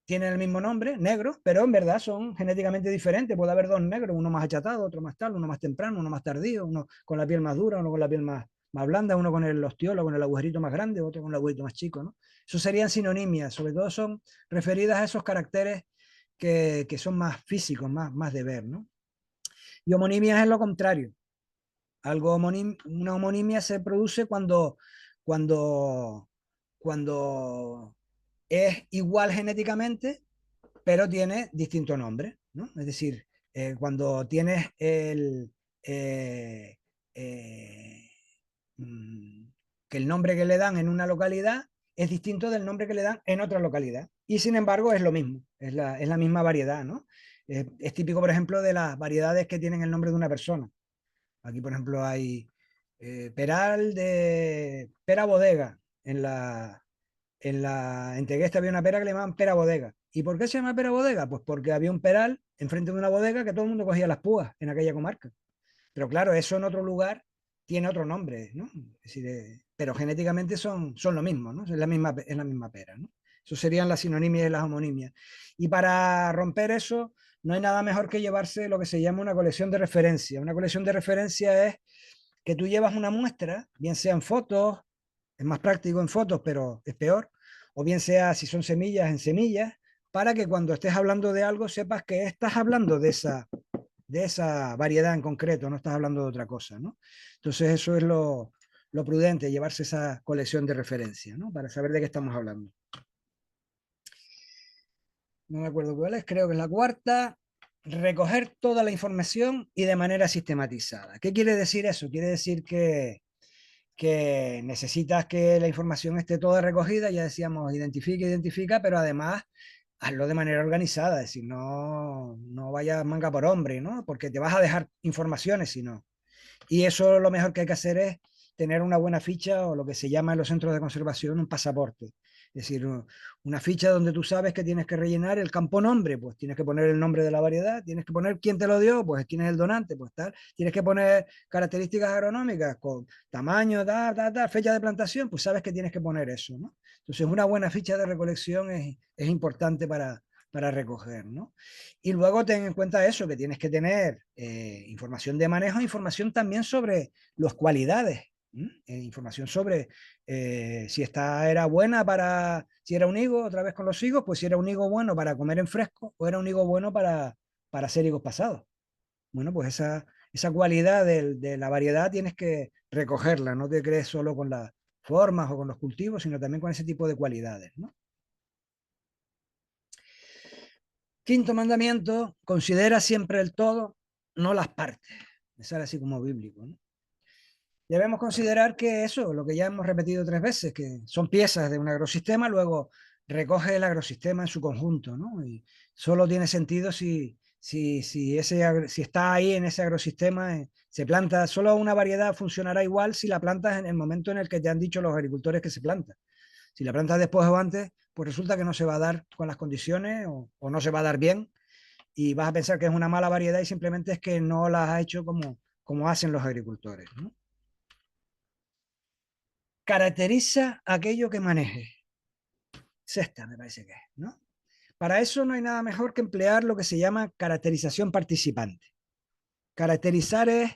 S2: tienen el mismo nombre, negros, pero en verdad son genéticamente diferentes. Puede haber dos negros, uno más achatado, otro más tal, uno más temprano, uno más tardío, uno con la piel más dura, uno con la piel más blanda, uno con el ostiolo, con el agujerito más grande, otro con el agujerito más chico, ¿no? Eso serían sinonimias, sobre todo son referidas a esos caracteres que son más físicos, más de ver, ¿no? Y homonimia es lo contrario. Una homonimia se produce cuando, cuando es igual genéticamente, pero tiene distinto nombre, ¿no? Es decir, cuando tienes eh, eh, mm, que el nombre que le dan en una localidad es distinto del nombre que le dan en otra localidad. Y sin embargo es lo mismo, es la misma variedad, ¿no? Es típico, por ejemplo, de las variedades que tienen el nombre de una persona. Aquí, por ejemplo, hay peral de pera bodega. En Tegueste había una pera que le llamaban pera bodega. ¿Y por qué se llama pera bodega? Pues porque había un peral enfrente de una bodega que todo el mundo cogía las púas en aquella comarca. Pero claro, eso en otro lugar tiene otro nombre, ¿no? Es decir, pero genéticamente son lo mismo, ¿no? Es la misma pera, ¿no? Eso serían las sinonimias y las homonimias. Y para romper eso, no hay nada mejor que llevarse lo que se llama una colección de referencia. Una colección de referencia es que tú llevas una muestra, bien sea en fotos, es más práctico en fotos, pero es peor, o bien sea si son semillas en semillas, para que cuando estés hablando de algo sepas que estás hablando de esa variedad en concreto, no estás hablando de otra cosa, ¿no? Entonces eso es lo prudente, llevarse esa colección de referencia, ¿no? Para saber de qué estamos hablando. No me acuerdo cuál es, creo que es la cuarta. Recoger toda la información y de manera sistematizada. ¿Qué quiere decir eso? Quiere decir que necesitas que la información esté toda recogida, ya decíamos, identifica, pero además hazlo de manera organizada, es decir, no vayas manga por hombre, ¿no? Porque te vas a dejar informaciones si no. Y eso lo mejor que hay que hacer es tener una buena ficha o lo que se llama en los centros de conservación un pasaporte. Es decir, una ficha donde tú sabes que tienes que rellenar el campo nombre, pues tienes que poner el nombre de la variedad, tienes que poner quién te lo dio, pues quién es el donante, pues tal. Tienes que poner características agronómicas con tamaño, fecha de plantación, pues sabes que tienes que poner eso, ¿no? Entonces, una buena ficha de recolección es importante para recoger, ¿no? Y luego ten en cuenta eso, que tienes que tener información de manejo, información también sobre las cualidades, información sobre si esta era buena para, si era un higo, otra vez con los higos, pues si era un higo bueno para comer en fresco o era un higo bueno para hacer higos pasados. Bueno, pues esa cualidad de la variedad tienes que recogerla, no te crees solo con las formas o con los cultivos, sino también con ese tipo de cualidades, ¿no? Quinto mandamiento, considera siempre el todo, no las partes. Es así como bíblico, ¿no? Debemos considerar que eso, lo que ya hemos repetido 3 veces, que son piezas de un agrosistema, luego recoge el agrosistema en su conjunto, ¿no? Y solo tiene sentido si está ahí en ese agrosistema, se planta, solo una variedad funcionará igual si la plantas en el momento en el que te han dicho los agricultores que se planta. Si la plantas después o antes, pues resulta que no se va a dar con las condiciones o no se va a dar bien y vas a pensar que es una mala variedad y simplemente es que no las ha hecho como hacen los agricultores, ¿no? Caracteriza aquello que maneje. Sexta, me parece que es, ¿no? Para eso no hay nada mejor que emplear lo que se llama caracterización participante. Caracterizar es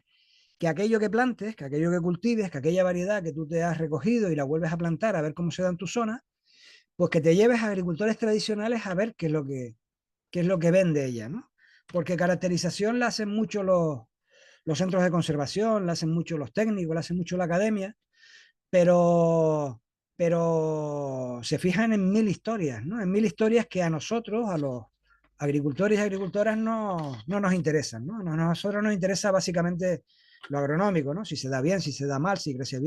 S2: que aquello que plantes, que aquello que cultives, que aquella variedad que tú te has recogido y la vuelves a plantar a ver cómo se da en tu zona, pues que te lleves a agricultores tradicionales a ver qué es lo que ven de ella, ¿no? Porque caracterización la hacen mucho los centros de conservación, la hacen mucho los técnicos, la hacen mucho la academia, pero, pero se fijan en mil historias, ¿no? En mil historias que a nosotros, a los agricultores y agricultoras, no nos interesan, ¿no? A nosotros nos interesa básicamente lo agronómico, ¿no? Si se da bien, si se da mal, si crece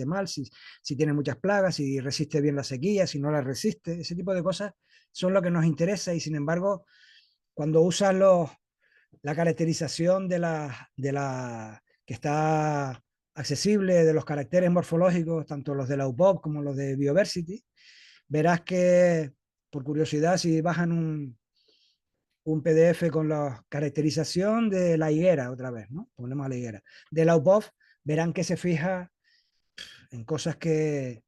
S2: mal, si tiene muchas plagas, si resiste bien la sequía, si no la resiste, ese tipo de cosas son lo que nos interesa y sin embargo, cuando usan la caracterización de la que está accesible de los caracteres morfológicos, tanto los de la UPOP como los de Bioversity, verás que, por curiosidad, si bajan un PDF con la caracterización de la higuera, otra vez, ¿no? Ponemos a la higuera. De la UPOP, verán que se fija en cosas que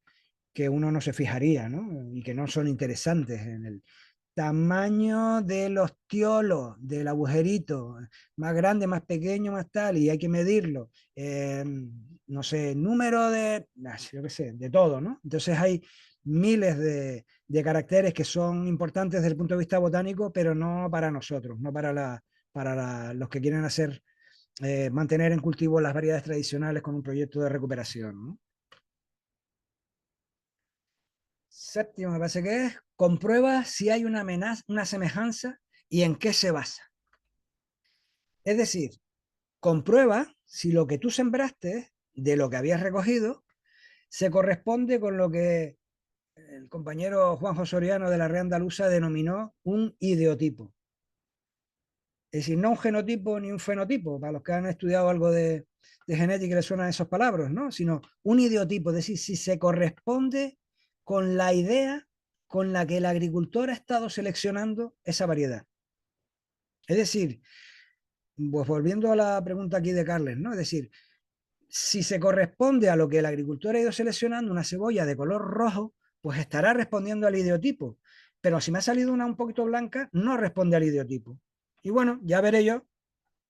S2: uno no se fijaría, ¿no? Y que no son interesantes en el tamaño de los tiolos, del agujerito, más grande, más pequeño, más tal, y hay que medirlo. No sé, número yo qué sé, de todo, ¿no? Entonces hay miles de caracteres que son importantes desde el punto de vista botánico, pero no para nosotros, no para los que quieren mantener en cultivo las variedades tradicionales con un proyecto de recuperación, ¿no? Séptimo, me parece que es, comprueba si hay una amenaza, una semejanza y en qué se basa. Es decir, comprueba si lo que tú sembraste de lo que habías recogido se corresponde con lo que el compañero Juanjo Soriano de la Real Andaluza denominó un ideotipo. Es decir, no un genotipo ni un fenotipo, para los que han estudiado algo de genética y les suenan esas palabras, ¿no? Sino un ideotipo, es decir, si se corresponde con la idea con la que el agricultor ha estado seleccionando esa variedad. Es decir, pues volviendo a la pregunta aquí de Carles, ¿no? Es decir, si se corresponde a lo que el agricultor ha ido seleccionando, una cebolla de color rojo, pues estará respondiendo al ideotipo. Pero si me ha salido una un poquito blanca, no responde al ideotipo. Y bueno, ya veré yo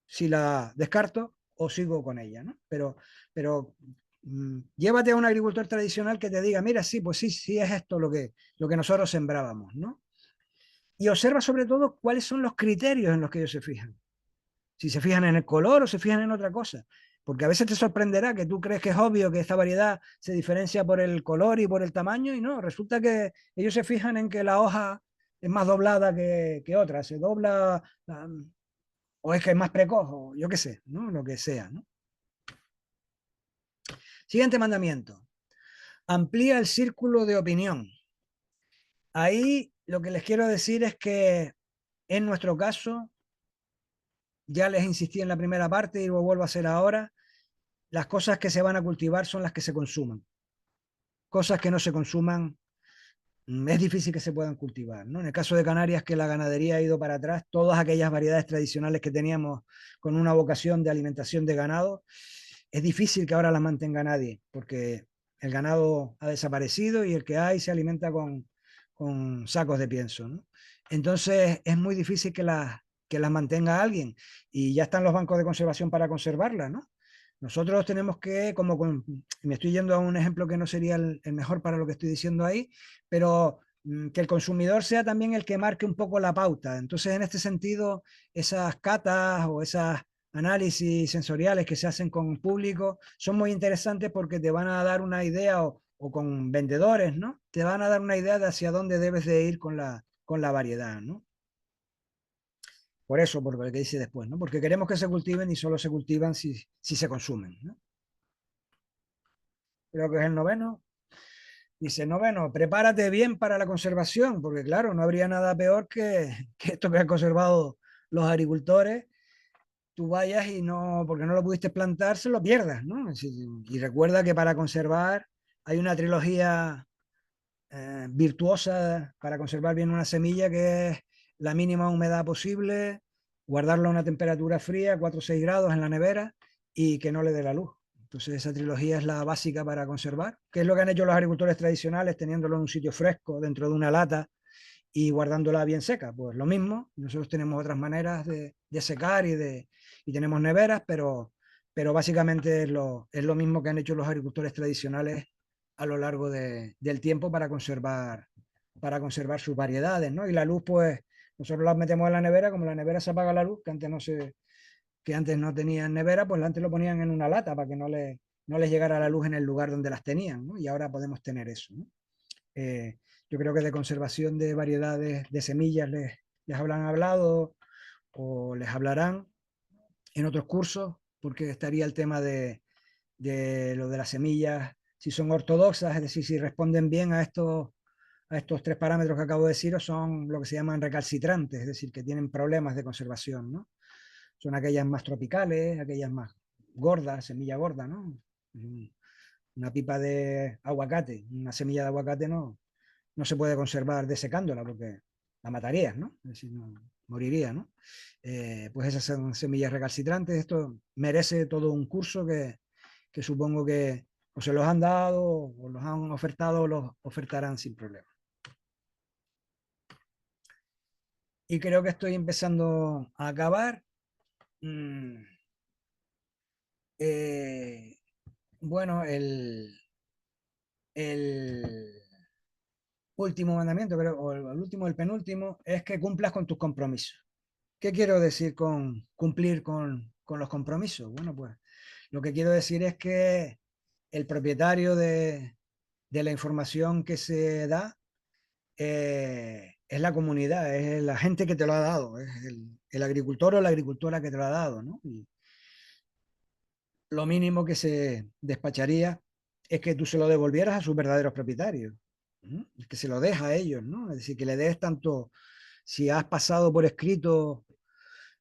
S2: si la descarto o sigo con ella, ¿no? Pero Llévate a un agricultor tradicional que te diga, mira, sí, pues sí, sí es esto lo que nosotros sembrábamos, ¿no? Y observa sobre todo cuáles son los criterios en los que ellos se fijan. Si se fijan en el color o se fijan en otra cosa. Porque a veces te sorprenderá que tú crees que es obvio que esta variedad se diferencia por el color y por el tamaño y no, resulta que ellos se fijan en que la hoja es más doblada que otra, se dobla o es que es más precoz o yo qué sé, ¿no? Lo que sea, ¿no? Siguiente mandamiento. Amplía el círculo de opinión. Ahí lo que les quiero decir es que en nuestro caso, ya les insistí en la primera parte y lo vuelvo a hacer ahora, las cosas que se van a cultivar son las que se consuman. Cosas que no se consuman es difícil que se puedan cultivar, ¿no? En el caso de Canarias, que la ganadería ha ido para atrás, todas aquellas variedades tradicionales que teníamos con una vocación de alimentación de ganado, es difícil que ahora las mantenga nadie, porque el ganado ha desaparecido y el que hay se alimenta con sacos de pienso, ¿no? Entonces es muy difícil que las mantenga alguien y ya están los bancos de conservación para conservarlas, ¿no? Nosotros tenemos que, me estoy yendo a un ejemplo que no sería el mejor para lo que estoy diciendo ahí, pero que el consumidor sea también el que marque un poco la pauta. Entonces, en este sentido, esas catas o esas análisis sensoriales que se hacen con público son muy interesantes porque te van a dar una idea o con vendedores, ¿no? Te van a dar una idea de hacia dónde debes de ir con la variedad, ¿no? Por eso, por lo que dice después, ¿no? Porque queremos que se cultiven y solo se cultivan si se consumen, ¿no? Creo que es el noveno. Dice, noveno, prepárate bien para la conservación, porque claro, no habría nada peor que esto que han conservado los agricultores, tú vayas y no, porque no lo pudiste plantar, se lo pierdas, ¿no? Y recuerda que para conservar hay una trilogía virtuosa para conservar bien una semilla, que es la mínima humedad posible, guardarla a una temperatura fría, 4 o 6 grados en la nevera y que no le dé la luz. Entonces esa trilogía es la básica para conservar, que es lo que han hecho los agricultores tradicionales, teniéndolo en un sitio fresco, dentro de una lata y guardándola bien seca. Pues lo mismo, nosotros tenemos otras maneras de secar y tenemos neveras, pero básicamente es lo mismo que han hecho los agricultores tradicionales a lo largo del tiempo para conservar sus variedades, ¿no? Y la luz, pues nosotros la metemos en la nevera, como la nevera se apaga la luz, que antes no tenían nevera, pues antes lo ponían en una lata para que no les llegara la luz en el lugar donde las tenían, ¿no? Y ahora podemos tener eso, ¿no? Eh, yo creo que de conservación de variedades de semillas les habrán hablado o les hablarán en otros cursos, porque estaría el tema de lo de las semillas, si son ortodoxas, es decir, si responden bien a estos tres parámetros que acabo de decir, o son lo que se llaman recalcitrantes, es decir, que tienen problemas de conservación, ¿no? Son aquellas más tropicales, aquellas más gordas, semilla gorda, ¿no? Una pipa de aguacate, una semilla de aguacate no se puede conservar desecándola porque la matarías, ¿no? Es decir, no, moriría, ¿no? Pues esas son semillas recalcitrantes. Esto merece todo un curso que supongo que o se los han dado o los han ofertado o los ofertarán sin problema. Y creo que estoy empezando a acabar. Mm, eh, bueno, el último mandamiento, creo, o el último, el penúltimo, es que cumplas con tus compromisos. ¿Qué quiero decir con cumplir con los compromisos? Bueno, pues lo que quiero decir es que el propietario de la información que se da es la comunidad, es la gente que te lo ha dado, es el agricultor o la agricultora que te lo ha dado, ¿no? Y lo mínimo que se despacharía es que tú se lo devolvieras a sus verdaderos propietarios, ¿no? Que se lo deja a ellos, ¿no? Es decir, que le des tanto, si has pasado por escrito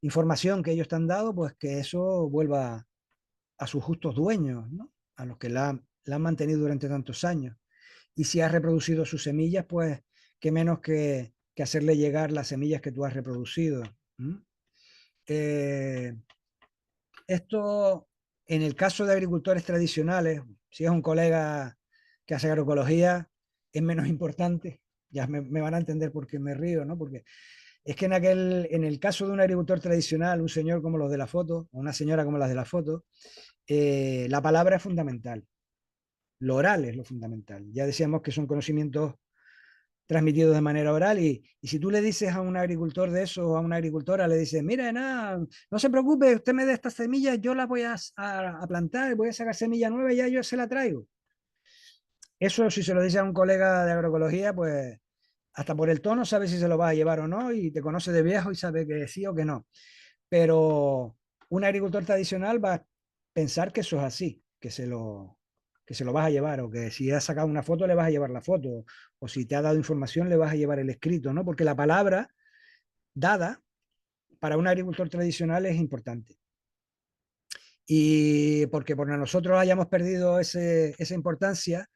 S2: información que ellos te han dado, pues que eso vuelva a sus justos dueños, ¿no? A los que la han mantenido durante tantos años. Y si has reproducido sus semillas, pues qué menos que hacerle llegar las semillas que tú has reproducido. Eh, esto, en el caso de agricultores tradicionales, si es un colega que hace agroecología, es menos importante. Ya me van a entender por qué me río, ¿no? Porque es que en el caso de un agricultor tradicional, un señor como los de la foto, o una señora como las de la foto, la palabra es fundamental. Lo oral es lo fundamental. Ya decíamos que son conocimientos transmitidos de manera oral y si tú le dices a un agricultor de eso o a una agricultora, le dices, mira, nada, no se preocupe, usted me dé estas semillas, yo las voy a plantar, voy a sacar semilla nueva y ya yo se la traigo. Eso si se lo dice a un colega de agroecología, pues hasta por el tono sabe si se lo va a llevar o no y te conoce de viejo y sabe que sí o que no. Pero un agricultor tradicional va a pensar que eso es así, que se lo vas a llevar, o que si has sacado una foto le vas a llevar la foto, o si te ha dado información le vas a llevar el escrito, ¿no? Porque la palabra dada para un agricultor tradicional es importante. Y porque por nosotros hayamos perdido esa importancia,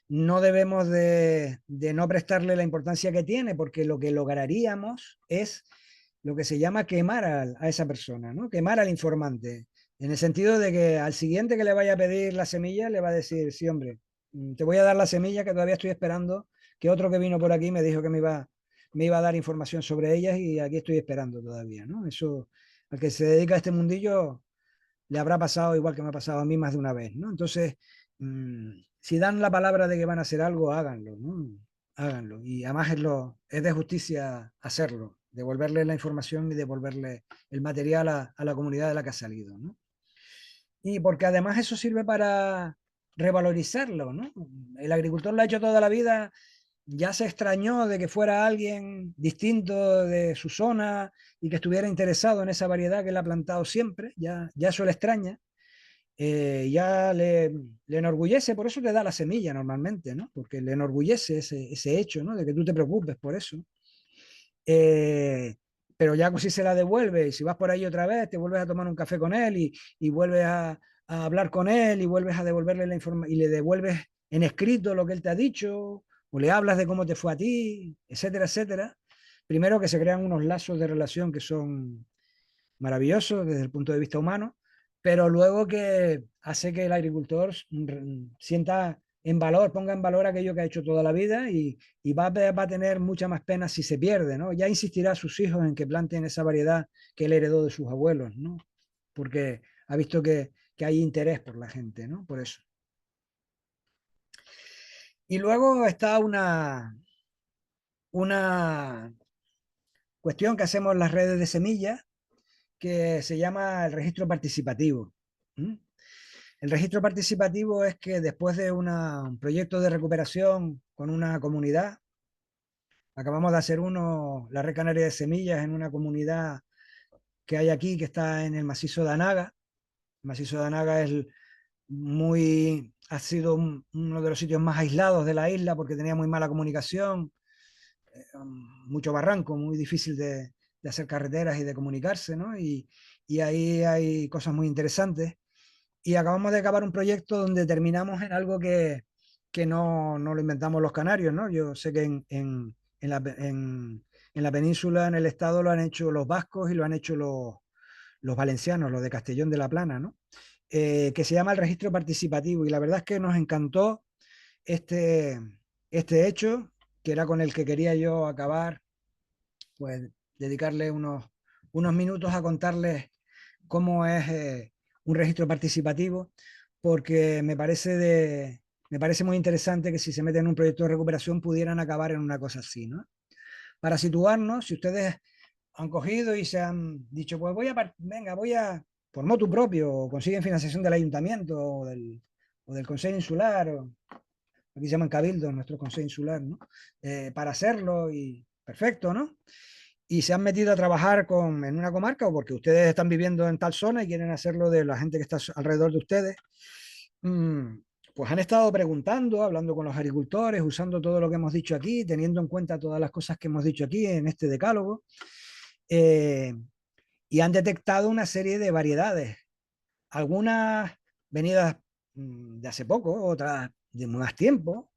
S2: no debemos de no prestarle la importancia que tiene, porque lo que lograríamos es lo que se llama quemar a esa persona, ¿no? Quemar al informante, en el sentido de que al siguiente que le vaya a pedir la semilla le va a decir, sí, hombre, te voy a dar la semilla que todavía estoy esperando, que otro que vino por aquí me dijo que me iba a dar información sobre ellas y aquí estoy esperando todavía, ¿no? Eso, al que se dedica a este mundillo, le habrá pasado igual que me ha pasado a mí más de una vez, ¿no? Entonces, si dan la palabra de que van a hacer algo, háganlo, ¿no? Háganlo. Y además es de justicia hacerlo, devolverle la información y devolverle el material a la comunidad de la que ha salido, ¿no? Y porque además eso sirve para revalorizarlo, ¿no? El agricultor lo ha hecho toda la vida, ya se extrañó de que fuera alguien distinto de su zona y que estuviera interesado en esa variedad que él ha plantado siempre, ya eso le extraña, ya le enorgullece, por eso te da la semilla normalmente, ¿no? Porque le enorgullece ese hecho, ¿no? De que tú te preocupes por eso. Eh, pero ya si se la devuelve y si vas por ahí otra vez, te vuelves a tomar un café con él y vuelves a hablar con él y vuelves a devolverle la información y le devuelves en escrito lo que él te ha dicho o le hablas de cómo te fue a ti, etcétera, etcétera. Primero que se crean unos lazos de relación que son maravillosos desde el punto de vista humano, pero luego que hace que el agricultor sienta en valor, ponga en valor aquello que ha hecho toda la vida y va a tener mucha más pena si se pierde, ¿no? Ya insistirá a sus hijos en que planten esa variedad que él heredó de sus abuelos, ¿no? Porque ha visto que hay interés por la gente, ¿no? Por eso. Y luego está una cuestión que hacemos en las redes de semillas que se llama el registro participativo. ¿Mm? El registro participativo es que después de un proyecto de recuperación con una comunidad, acabamos de hacer la red canaria de semillas en una comunidad que hay aquí, que está en el macizo de Anaga. El macizo de Anaga ha sido uno de los sitios más aislados de la isla porque tenía muy mala comunicación, mucho barranco, muy difícil de hacer carreteras y de comunicarse, ¿no? Y ahí hay cosas muy interesantes. Y acabamos de acabar un proyecto donde terminamos en algo que no lo inventamos los canarios, ¿no? Yo sé que en la península, en el estado, lo han hecho los vascos y lo han hecho los valencianos, los de Castellón de la Plana, ¿no? Que se llama el registro participativo. Y la verdad es que nos encantó este, este hecho, que era con el que quería yo acabar, pues dedicarle unos minutos a contarles cómo es un registro participativo, porque me parece muy interesante que si se meten en un proyecto de recuperación pudieran acabar en una cosa así, ¿no? Para situarnos, si ustedes han cogido y se han dicho, pues venga, por motu propio, o consiguen financiación del ayuntamiento o del Consejo Insular, o aquí se llaman cabildos, nuestro Consejo Insular, ¿no? Para hacerlo y perfecto, ¿no? Y se han metido a trabajar en una comarca o porque ustedes están viviendo en tal zona y quieren hacerlo de la gente que está alrededor de ustedes, mm, pues han estado preguntando, hablando con los agricultores, usando todo lo que hemos dicho aquí, teniendo en cuenta todas las cosas que hemos dicho aquí en este decálogo, eh, y han detectado una serie de variedades, algunas venidas de hace poco, otras de más tiempo,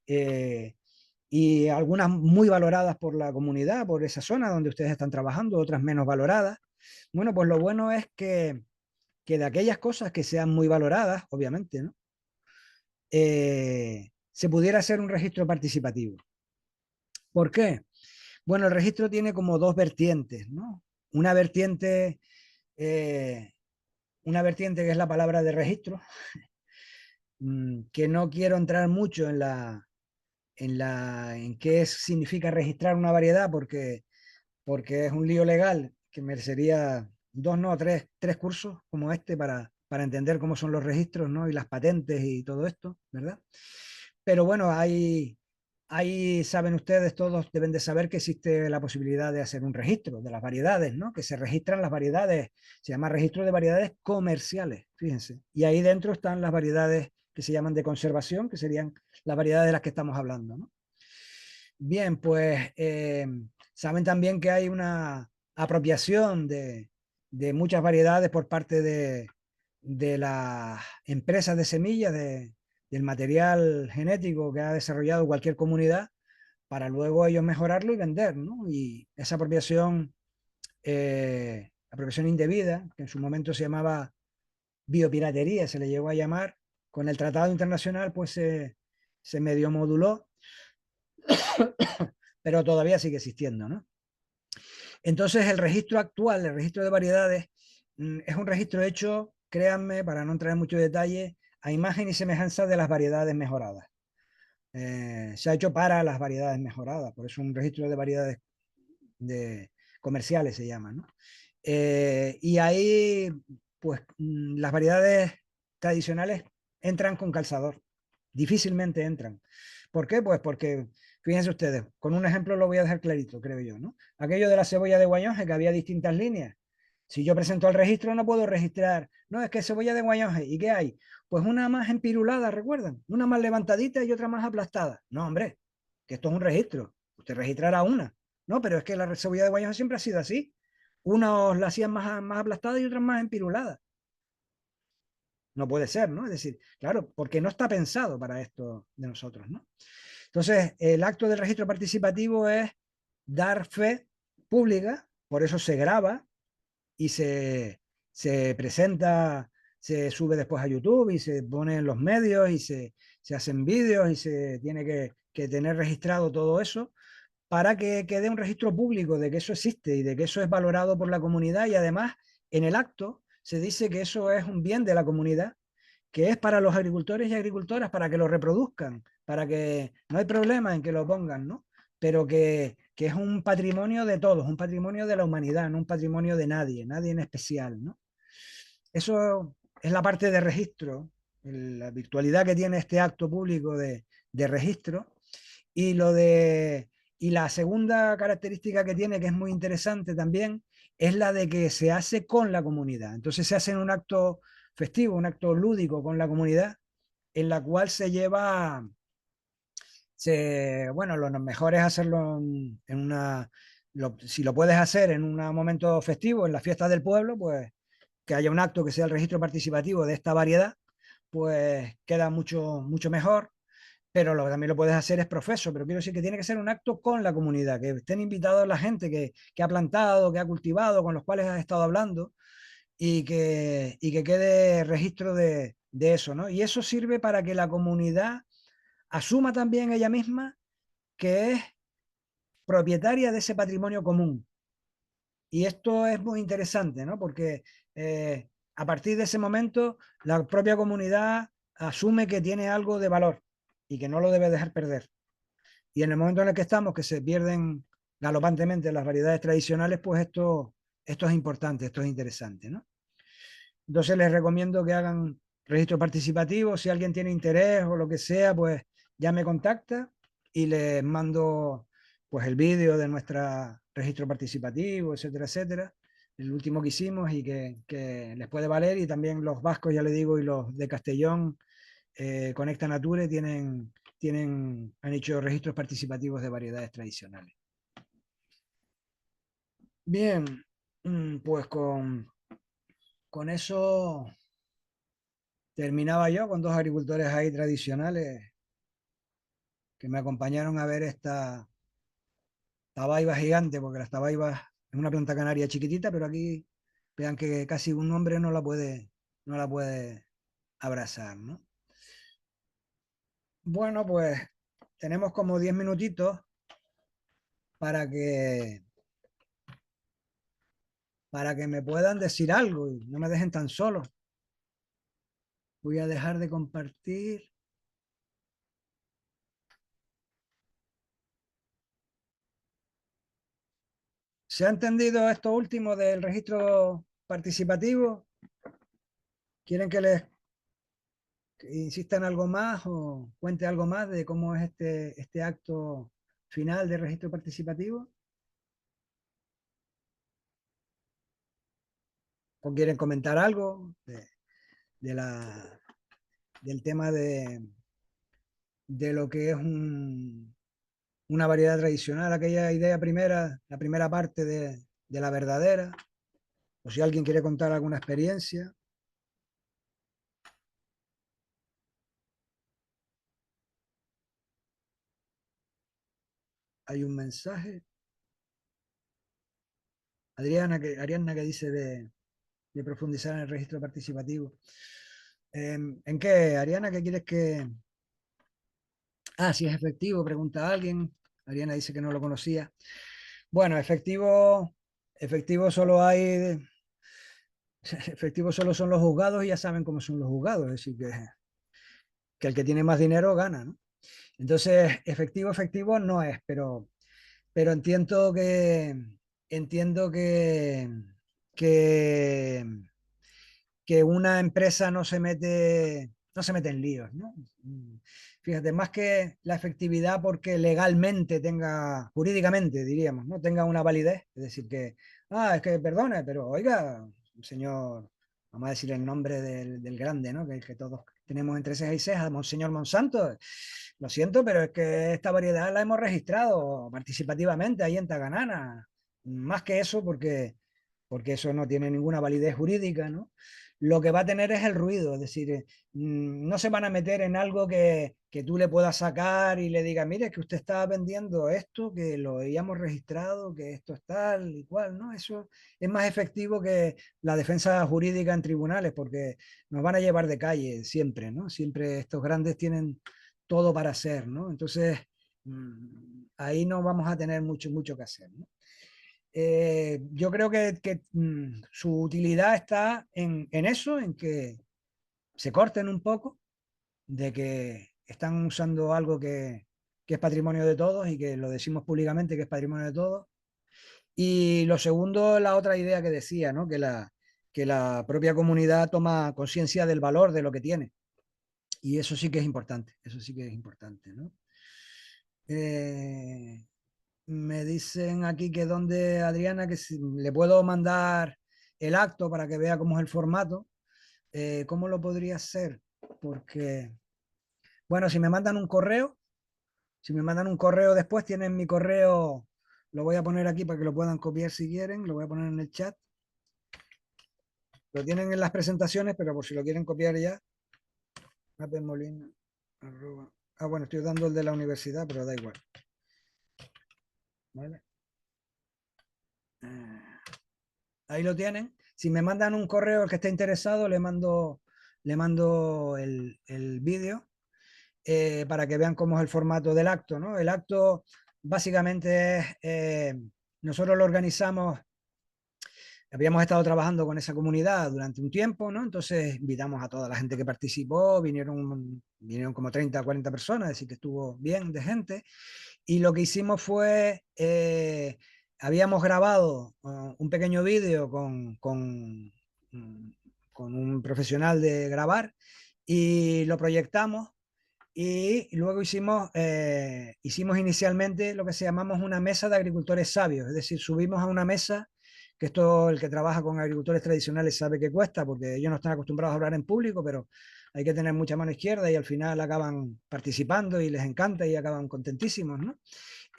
S2: eh, y algunas muy valoradas por la comunidad, por esa zona donde ustedes están trabajando, otras menos valoradas. Bueno, pues lo bueno es que de aquellas cosas que sean muy valoradas, obviamente, ¿no? Se pudiera hacer un registro participativo. ¿Por qué? Bueno, el registro tiene como dos vertientes, ¿no? Una vertiente, eh, una vertiente que es la palabra de registro, que no quiero entrar mucho en qué significa registrar una variedad, porque es un lío legal que merecería dos, no, tres cursos como este para entender cómo son los registros, ¿no? Y las patentes y todo esto, ¿verdad? Pero bueno, ahí saben ustedes, todos deben de saber que existe la posibilidad de hacer un registro de las variedades, ¿no? Que se registran las variedades, se llama registro de variedades comerciales, fíjense. Y ahí dentro están las variedades que se llaman de conservación, que serían las variedades de las que estamos hablando, ¿no? Bien, pues saben también que hay una apropiación de muchas variedades por parte de las empresas de semillas, del material genético que ha desarrollado cualquier comunidad para luego ellos mejorarlo y vender, ¿no? Y esa apropiación indebida, que en su momento se llamaba biopiratería, se le llegó a llamar, con el tratado internacional, pues se medio moduló, pero todavía sigue existiendo, ¿no? Entonces, el registro actual, el registro de variedades, es un registro hecho, créanme, para no entrar en mucho detalle, a imagen y semejanza de las variedades mejoradas. Se ha hecho para las variedades mejoradas, por eso un registro de variedades comerciales se llama, ¿no? Y ahí, pues, las variedades tradicionales entran con calzador, difícilmente entran. ¿Por qué? Pues porque, fíjense ustedes, con un ejemplo lo voy a dejar clarito, creo yo, ¿no? Aquello de la cebolla de Guañoje, que había distintas líneas. Si yo presento el registro, no puedo registrar. No, es que cebolla de Guañoje. ¿Y qué hay? Pues una más empirulada, ¿recuerdan? Una más levantadita y otra más aplastada. No, hombre, que esto es un registro. Usted registrará una. No, pero es que la cebolla de Guañoje siempre ha sido así. Unos la hacían más aplastada y otras más empirulada. No puede ser, ¿no? Es decir, claro, porque no está pensado para esto de nosotros, ¿no? Entonces, el acto del registro participativo es dar fe pública, por eso se graba y se presenta, se sube después a YouTube y se pone en los medios y se hacen vídeos y se tiene que tener registrado todo eso para que quede un registro público de que eso existe y de que eso es valorado por la comunidad y además en el acto se dice que eso es un bien de la comunidad, que es para los agricultores y agricultoras, para que lo reproduzcan, para que no hay problema en que lo pongan, ¿no? Pero que es un patrimonio de todos, un patrimonio de la humanidad, no un patrimonio de nadie, nadie en especial, ¿no? Eso es la parte de registro, la virtualidad que tiene este acto público de registro. Y, lo de, y la segunda característica que tiene, que es muy interesante también, es la de que se hace con la comunidad. Entonces se hace en un acto festivo, un acto lúdico con la comunidad, en la cual se lleva, bueno, lo mejor es hacerlo en una, si lo puedes hacer en un momento festivo, en la fiesta del pueblo, pues que haya un acto que sea el registro participativo de esta variedad, pues queda mucho mejor, pero lo que también lo puedes hacer es profeso, pero quiero decir que tiene que ser un acto con la comunidad, que estén invitados la gente que ha plantado, que ha cultivado, con los cuales has estado hablando, y que quede registro de eso, ¿no? Y eso sirve para que la comunidad asuma también ella misma que es propietaria de ese patrimonio común. Y esto es muy interesante, ¿no? Porque a partir de ese momento la propia comunidad asume que tiene algo de valor y que no lo debe dejar perder. Y en el momento en el que estamos, que se pierden galopantemente las variedades tradicionales, pues esto es importante, esto es interesante, ¿no? Entonces les recomiendo que hagan registro participativo. Si alguien tiene interés o lo que sea, pues ya me contacta y les mando pues el vídeo de nuestro registro participativo, etcétera, etcétera. El último que hicimos y que les puede valer. Y también los vascos, ya le digo, y los de Castellón, Conecta Nature, han hecho registros participativos de variedades tradicionales. Bien, pues con eso terminaba yo con dos agricultores ahí tradicionales que me acompañaron a ver esta tabaiba gigante, porque las tabaibas es una planta canaria chiquitita, pero aquí vean que casi un hombre no la puede abrazar, ¿no? Bueno, pues tenemos como 10 minutitos para que, para que me puedan decir algo y no me dejen tan solo. Voy a dejar de compartir. ¿Se ha entendido esto último del registro participativo? ¿Quieren que les insista en algo más o cuente algo más de cómo es este acto final de registro participativo? ¿O quieren comentar algo de del tema de lo que es una variedad tradicional, aquella idea primera, la primera parte de la verdadera? O si alguien quiere contar alguna experiencia. Hay un mensaje. Ariadna que dice de profundizar en el registro participativo. ¿En qué, Ariana? ¿Qué quieres que...? Ah, si es efectivo, pregunta a alguien. Ariana dice que no lo conocía. Bueno, efectivo solo hay... Efectivo solo son los juzgados y ya saben cómo son los juzgados. Es decir, que el que tiene más dinero gana, ¿no? Entonces, efectivo no es, pero entiendo que, que una empresa no se mete en líos, ¿no? Fíjate, más que la efectividad porque legalmente tenga, jurídicamente diríamos, ¿no? Tenga una validez, es decir, es que perdone, pero oiga, señor, vamos a decir el nombre del grande, ¿no? Que todos tenemos entre ceja y ceja, Monseñor Monsanto, lo siento, pero es que esta variedad la hemos registrado participativamente ahí en Taganana, más que eso porque eso no tiene ninguna validez jurídica, ¿no? Lo que va a tener es el ruido, es decir, no se van a meter en algo que tú le puedas sacar y le digas, mire, que usted está vendiendo esto, que lo habíamos registrado, que esto es tal y cual, ¿no? Eso es más efectivo que la defensa jurídica en tribunales, porque nos van a llevar de calle siempre, ¿no? Siempre estos grandes tienen todo para hacer, ¿no? Entonces, ahí no vamos a tener mucho que hacer, ¿no? Yo creo que su utilidad está en eso, en que se corten un poco, de que están usando algo que es patrimonio de todos y que lo decimos públicamente que es patrimonio de todos. Y lo segundo, la otra idea que decía, ¿no? Que la propia comunidad toma conciencia del valor de lo que tiene. Y eso sí que es importante, eso sí que es importante, ¿no? Eh, Me dicen aquí que donde, Adriana, que si le puedo mandar el acto para que vea cómo es el formato. ¿Cómo lo podría hacer? Porque, bueno, si me mandan un correo después, tienen mi correo, lo voy a poner aquí para que lo puedan copiar si quieren, lo voy a poner en el chat. Lo tienen en las presentaciones, pero por si lo quieren copiar ya. Molina, bueno, estoy dando el de la universidad, pero da igual. ¿Vale? Ahí lo tienen. Si me mandan un correo el que esté interesado, le mando el vídeo para que vean cómo es el formato del acto, ¿no? El acto básicamente es, nosotros lo organizamos, habíamos estado trabajando con esa comunidad durante un tiempo, ¿no? Entonces invitamos a toda la gente que participó, vinieron como 30 o 40 personas, es decir, que estuvo bien de gente. Y lo que hicimos fue, habíamos grabado un pequeño vídeo con un profesional de grabar y lo proyectamos y luego hicimos inicialmente lo que se llamamos una mesa de agricultores sabios, es decir, subimos a una mesa, que esto el que trabaja con agricultores tradicionales sabe que cuesta, porque ellos no están acostumbrados a hablar en público, pero hay que tener mucha mano izquierda y al final acaban participando y les encanta y acaban contentísimos, ¿no?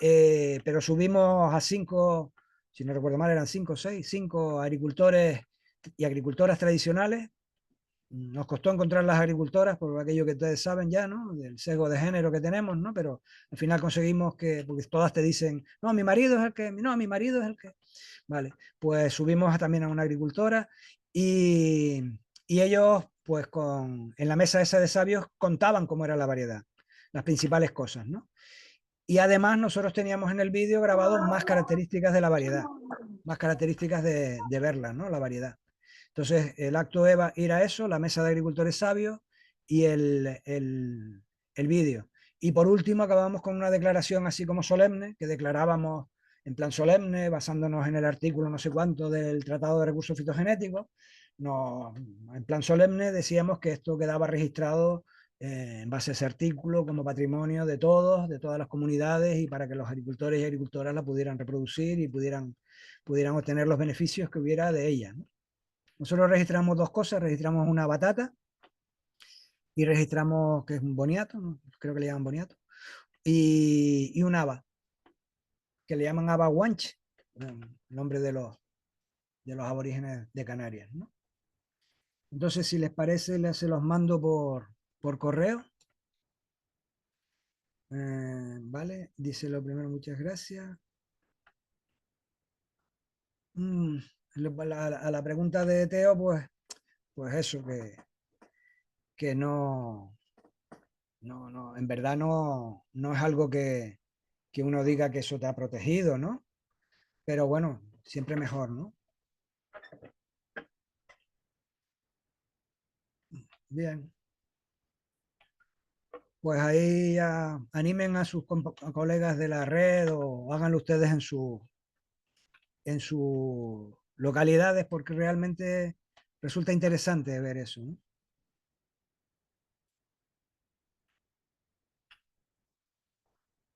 S2: Pero subimos a 5, si no recuerdo mal, eran 5 o 6, 5 agricultores y agricultoras tradicionales. Nos costó encontrar las agricultoras por aquello que ustedes saben ya, ¿no? Del sesgo de género que tenemos, ¿no? Pero al final conseguimos porque todas te dicen, no, mi marido es el que, no, mi marido es el que. Vale, pues subimos también a una agricultora y, y ellos, pues en la mesa esa de sabios contaban cómo era la variedad, las principales cosas, ¿no? Y además nosotros teníamos en el vídeo grabado más características de la variedad, más características de verla, ¿no? La variedad. Entonces, el acto EVA era eso, la mesa de agricultores sabios, y el vídeo. Y por último acabamos con una declaración así como solemne, que declarábamos en plan solemne, basándonos en el artículo no sé cuánto del Tratado de Recursos Fitogenéticos. No, en plan solemne decíamos que esto quedaba registrado en base a ese artículo como patrimonio de todos, de todas las comunidades, y para que los agricultores y agricultoras la pudieran reproducir y pudieran obtener los beneficios que hubiera de ella, ¿no? Nosotros registramos dos cosas, registramos una batata y registramos que es un boniato, ¿no? Creo que le llaman boniato, y un haba, que le llaman haba guanche, el nombre de los aborígenes de Canarias, ¿no? Entonces, si les parece, se los mando por correo. Vale, dice lo primero, muchas gracias. Mm, a la pregunta de Teo, pues eso, que no, en verdad no es algo que uno diga que eso te ha protegido, ¿no? Pero bueno, siempre mejor, ¿no? Bien, pues ahí animen a sus colegas de la red o háganlo ustedes en sus localidades porque realmente resulta interesante ver eso, ¿no?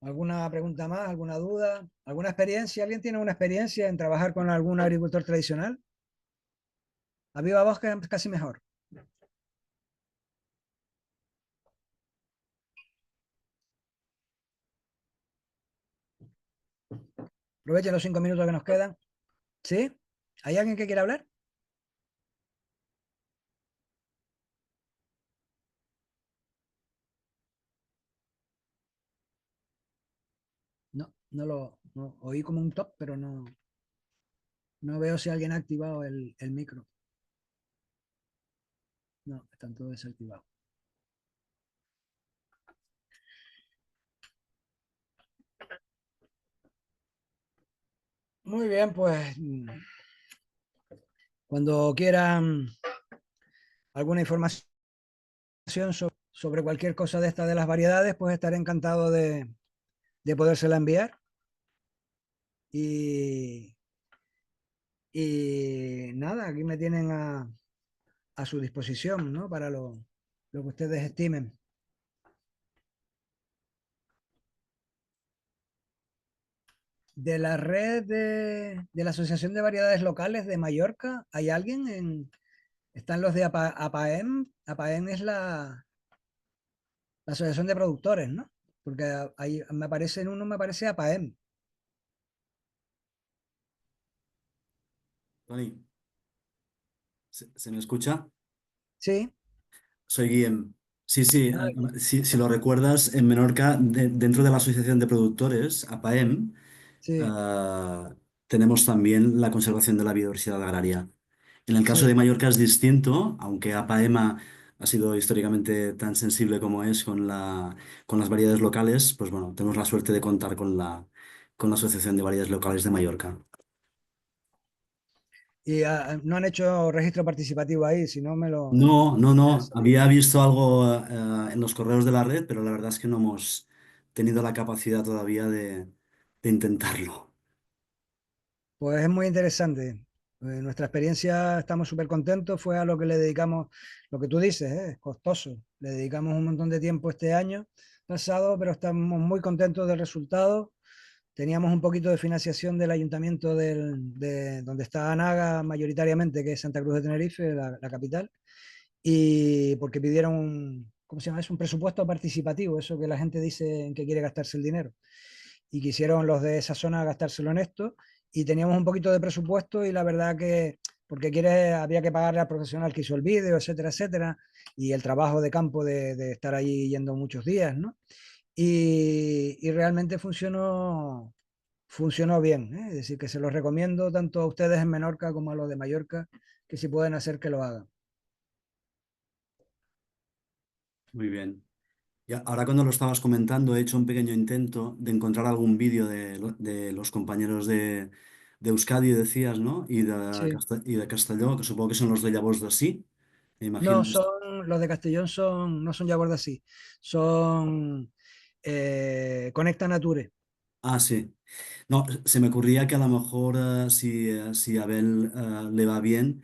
S2: ¿Alguna pregunta más? ¿Alguna duda? ¿Alguna experiencia? ¿Alguien tiene una experiencia en trabajar con algún agricultor tradicional? A viva voz que es casi mejor. Aprovechen los 5 minutos que nos quedan. ¿Sí? ¿Hay alguien que quiera hablar? No, no, oí como un top, pero no veo si alguien ha activado el micro. No, están todos desactivados. Muy bien, pues cuando quieran alguna información sobre cualquier cosa de esta de las variedades, pues estaré encantado de podérsela enviar. Y, y nada, aquí me tienen a su disposición, ¿no? Para lo que ustedes estimen. De la red de la Asociación de Variedades Locales de Mallorca, ¿hay alguien están los de APAEM? APAEM es la Asociación de Productores, ¿no? Porque ahí me aparece en uno, me aparece APAEM.
S3: Tony, ¿se me escucha?
S2: Sí,
S3: Soy Guillem. Sí, sí,
S2: ah,
S3: si lo recuerdas, en Menorca, dentro de la Asociación de Productores, APAEM,
S2: sí,
S3: ah, tenemos también la conservación de la biodiversidad agraria. En el caso de
S2: sí.
S3: Mallorca es distinto, aunque APAEM ha sido históricamente tan sensible como es con las variedades locales, pues bueno, tenemos la suerte de contar con la Asociación de Variedades Locales de Mallorca.
S2: Y no han hecho registro participativo ahí, si no
S3: No, no,
S2: me
S3: no.
S2: interesa.
S3: Había visto algo en los correos de la red, pero la verdad es que no hemos tenido la capacidad todavía de intentarlo.
S2: Pues es muy interesante. Nuestra experiencia, estamos súper contentos, fue a lo que le dedicamos, lo que tú dices, es costoso. Le dedicamos un montón de tiempo este año pasado, pero estamos muy contentos del resultado. Teníamos un poquito de financiación del ayuntamiento de donde está Anaga mayoritariamente, que es Santa Cruz de Tenerife, la capital, y porque pidieron ¿cómo se llama? Es un presupuesto participativo, eso que la gente dice en que quiere gastarse el dinero. Y quisieron los de esa zona gastárselo en esto, y teníamos un poquito de presupuesto y la verdad que, porque había que pagarle al profesional que hizo el vídeo, etcétera, etcétera, y el trabajo de campo de estar allí yendo muchos días, ¿no? Y realmente funcionó bien, ¿eh? Es decir, que se los recomiendo tanto a ustedes en Menorca como a los de Mallorca, que si pueden hacer que lo hagan.
S3: Muy bien. Y ahora cuando lo estabas comentando, he hecho un pequeño intento de encontrar algún vídeo de los compañeros de Euskadi, decías, ¿no?
S2: Sí.
S3: Y de Castelló, que supongo que son los de Llavors de Sí, me
S2: No,
S3: imagino.
S2: son los de Castellón son, no son Jaguar así, son Conecta Nature.
S3: Ah, sí. No, se me ocurría que a lo mejor si a Abel le va bien,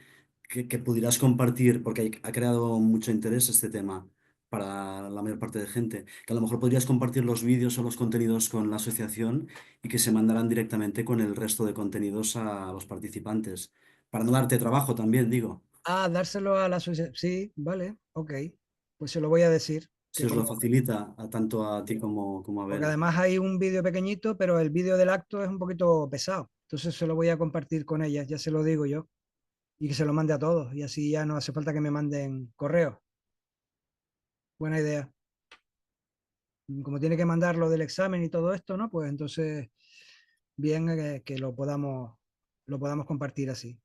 S3: que pudieras compartir, porque ha creado mucho interés este tema para la mayor parte de gente, que a lo mejor podrías compartir los vídeos o los contenidos con la asociación y que se mandaran directamente con el resto de contenidos a los participantes, para no darte trabajo también, digo,
S2: Ah, dárselo a la sociedad. Sí, vale, ok. Pues se lo voy a decir.
S3: si
S2: Que
S3: os lo
S2: como,
S3: facilita a tanto a ti como a
S2: porque
S3: Abel.
S2: además hay un vídeo pequeñito, pero el vídeo del acto es un poquito pesado. Entonces se lo voy a compartir con ellas, ya se lo digo yo. Y que se lo mande a todos. Y así ya no hace falta que me manden correo. Buena idea. Como tiene que mandar lo del examen y todo esto, ¿no? Pues entonces, bien que lo podamos compartir así.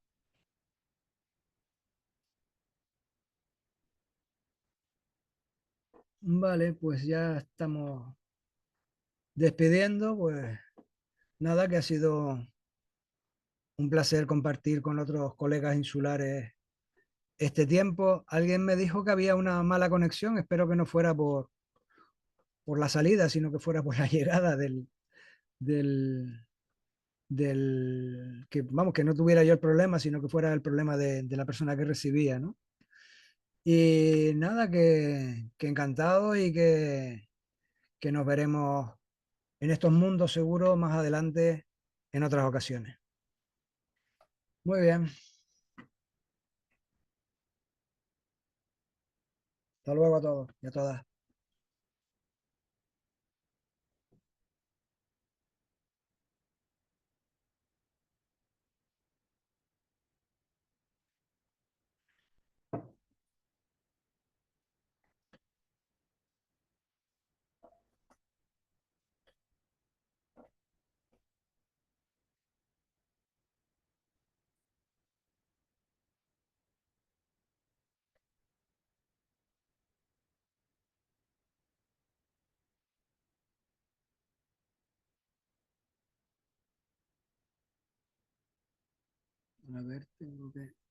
S2: Vale, pues ya estamos despidiendo. Pues nada, que ha sido un placer compartir con otros colegas insulares este tiempo. Alguien me dijo que había una mala conexión. Espero que no fuera por la salida, sino que fuera por la llegada del, que, vamos, que no tuviera yo el problema, sino que fuera el problema de la persona que recibía, ¿no? Y nada, que encantado y que nos veremos en estos mundos seguro más adelante en otras ocasiones. Muy bien, hasta luego a todos y a todas. A ver, tengo que...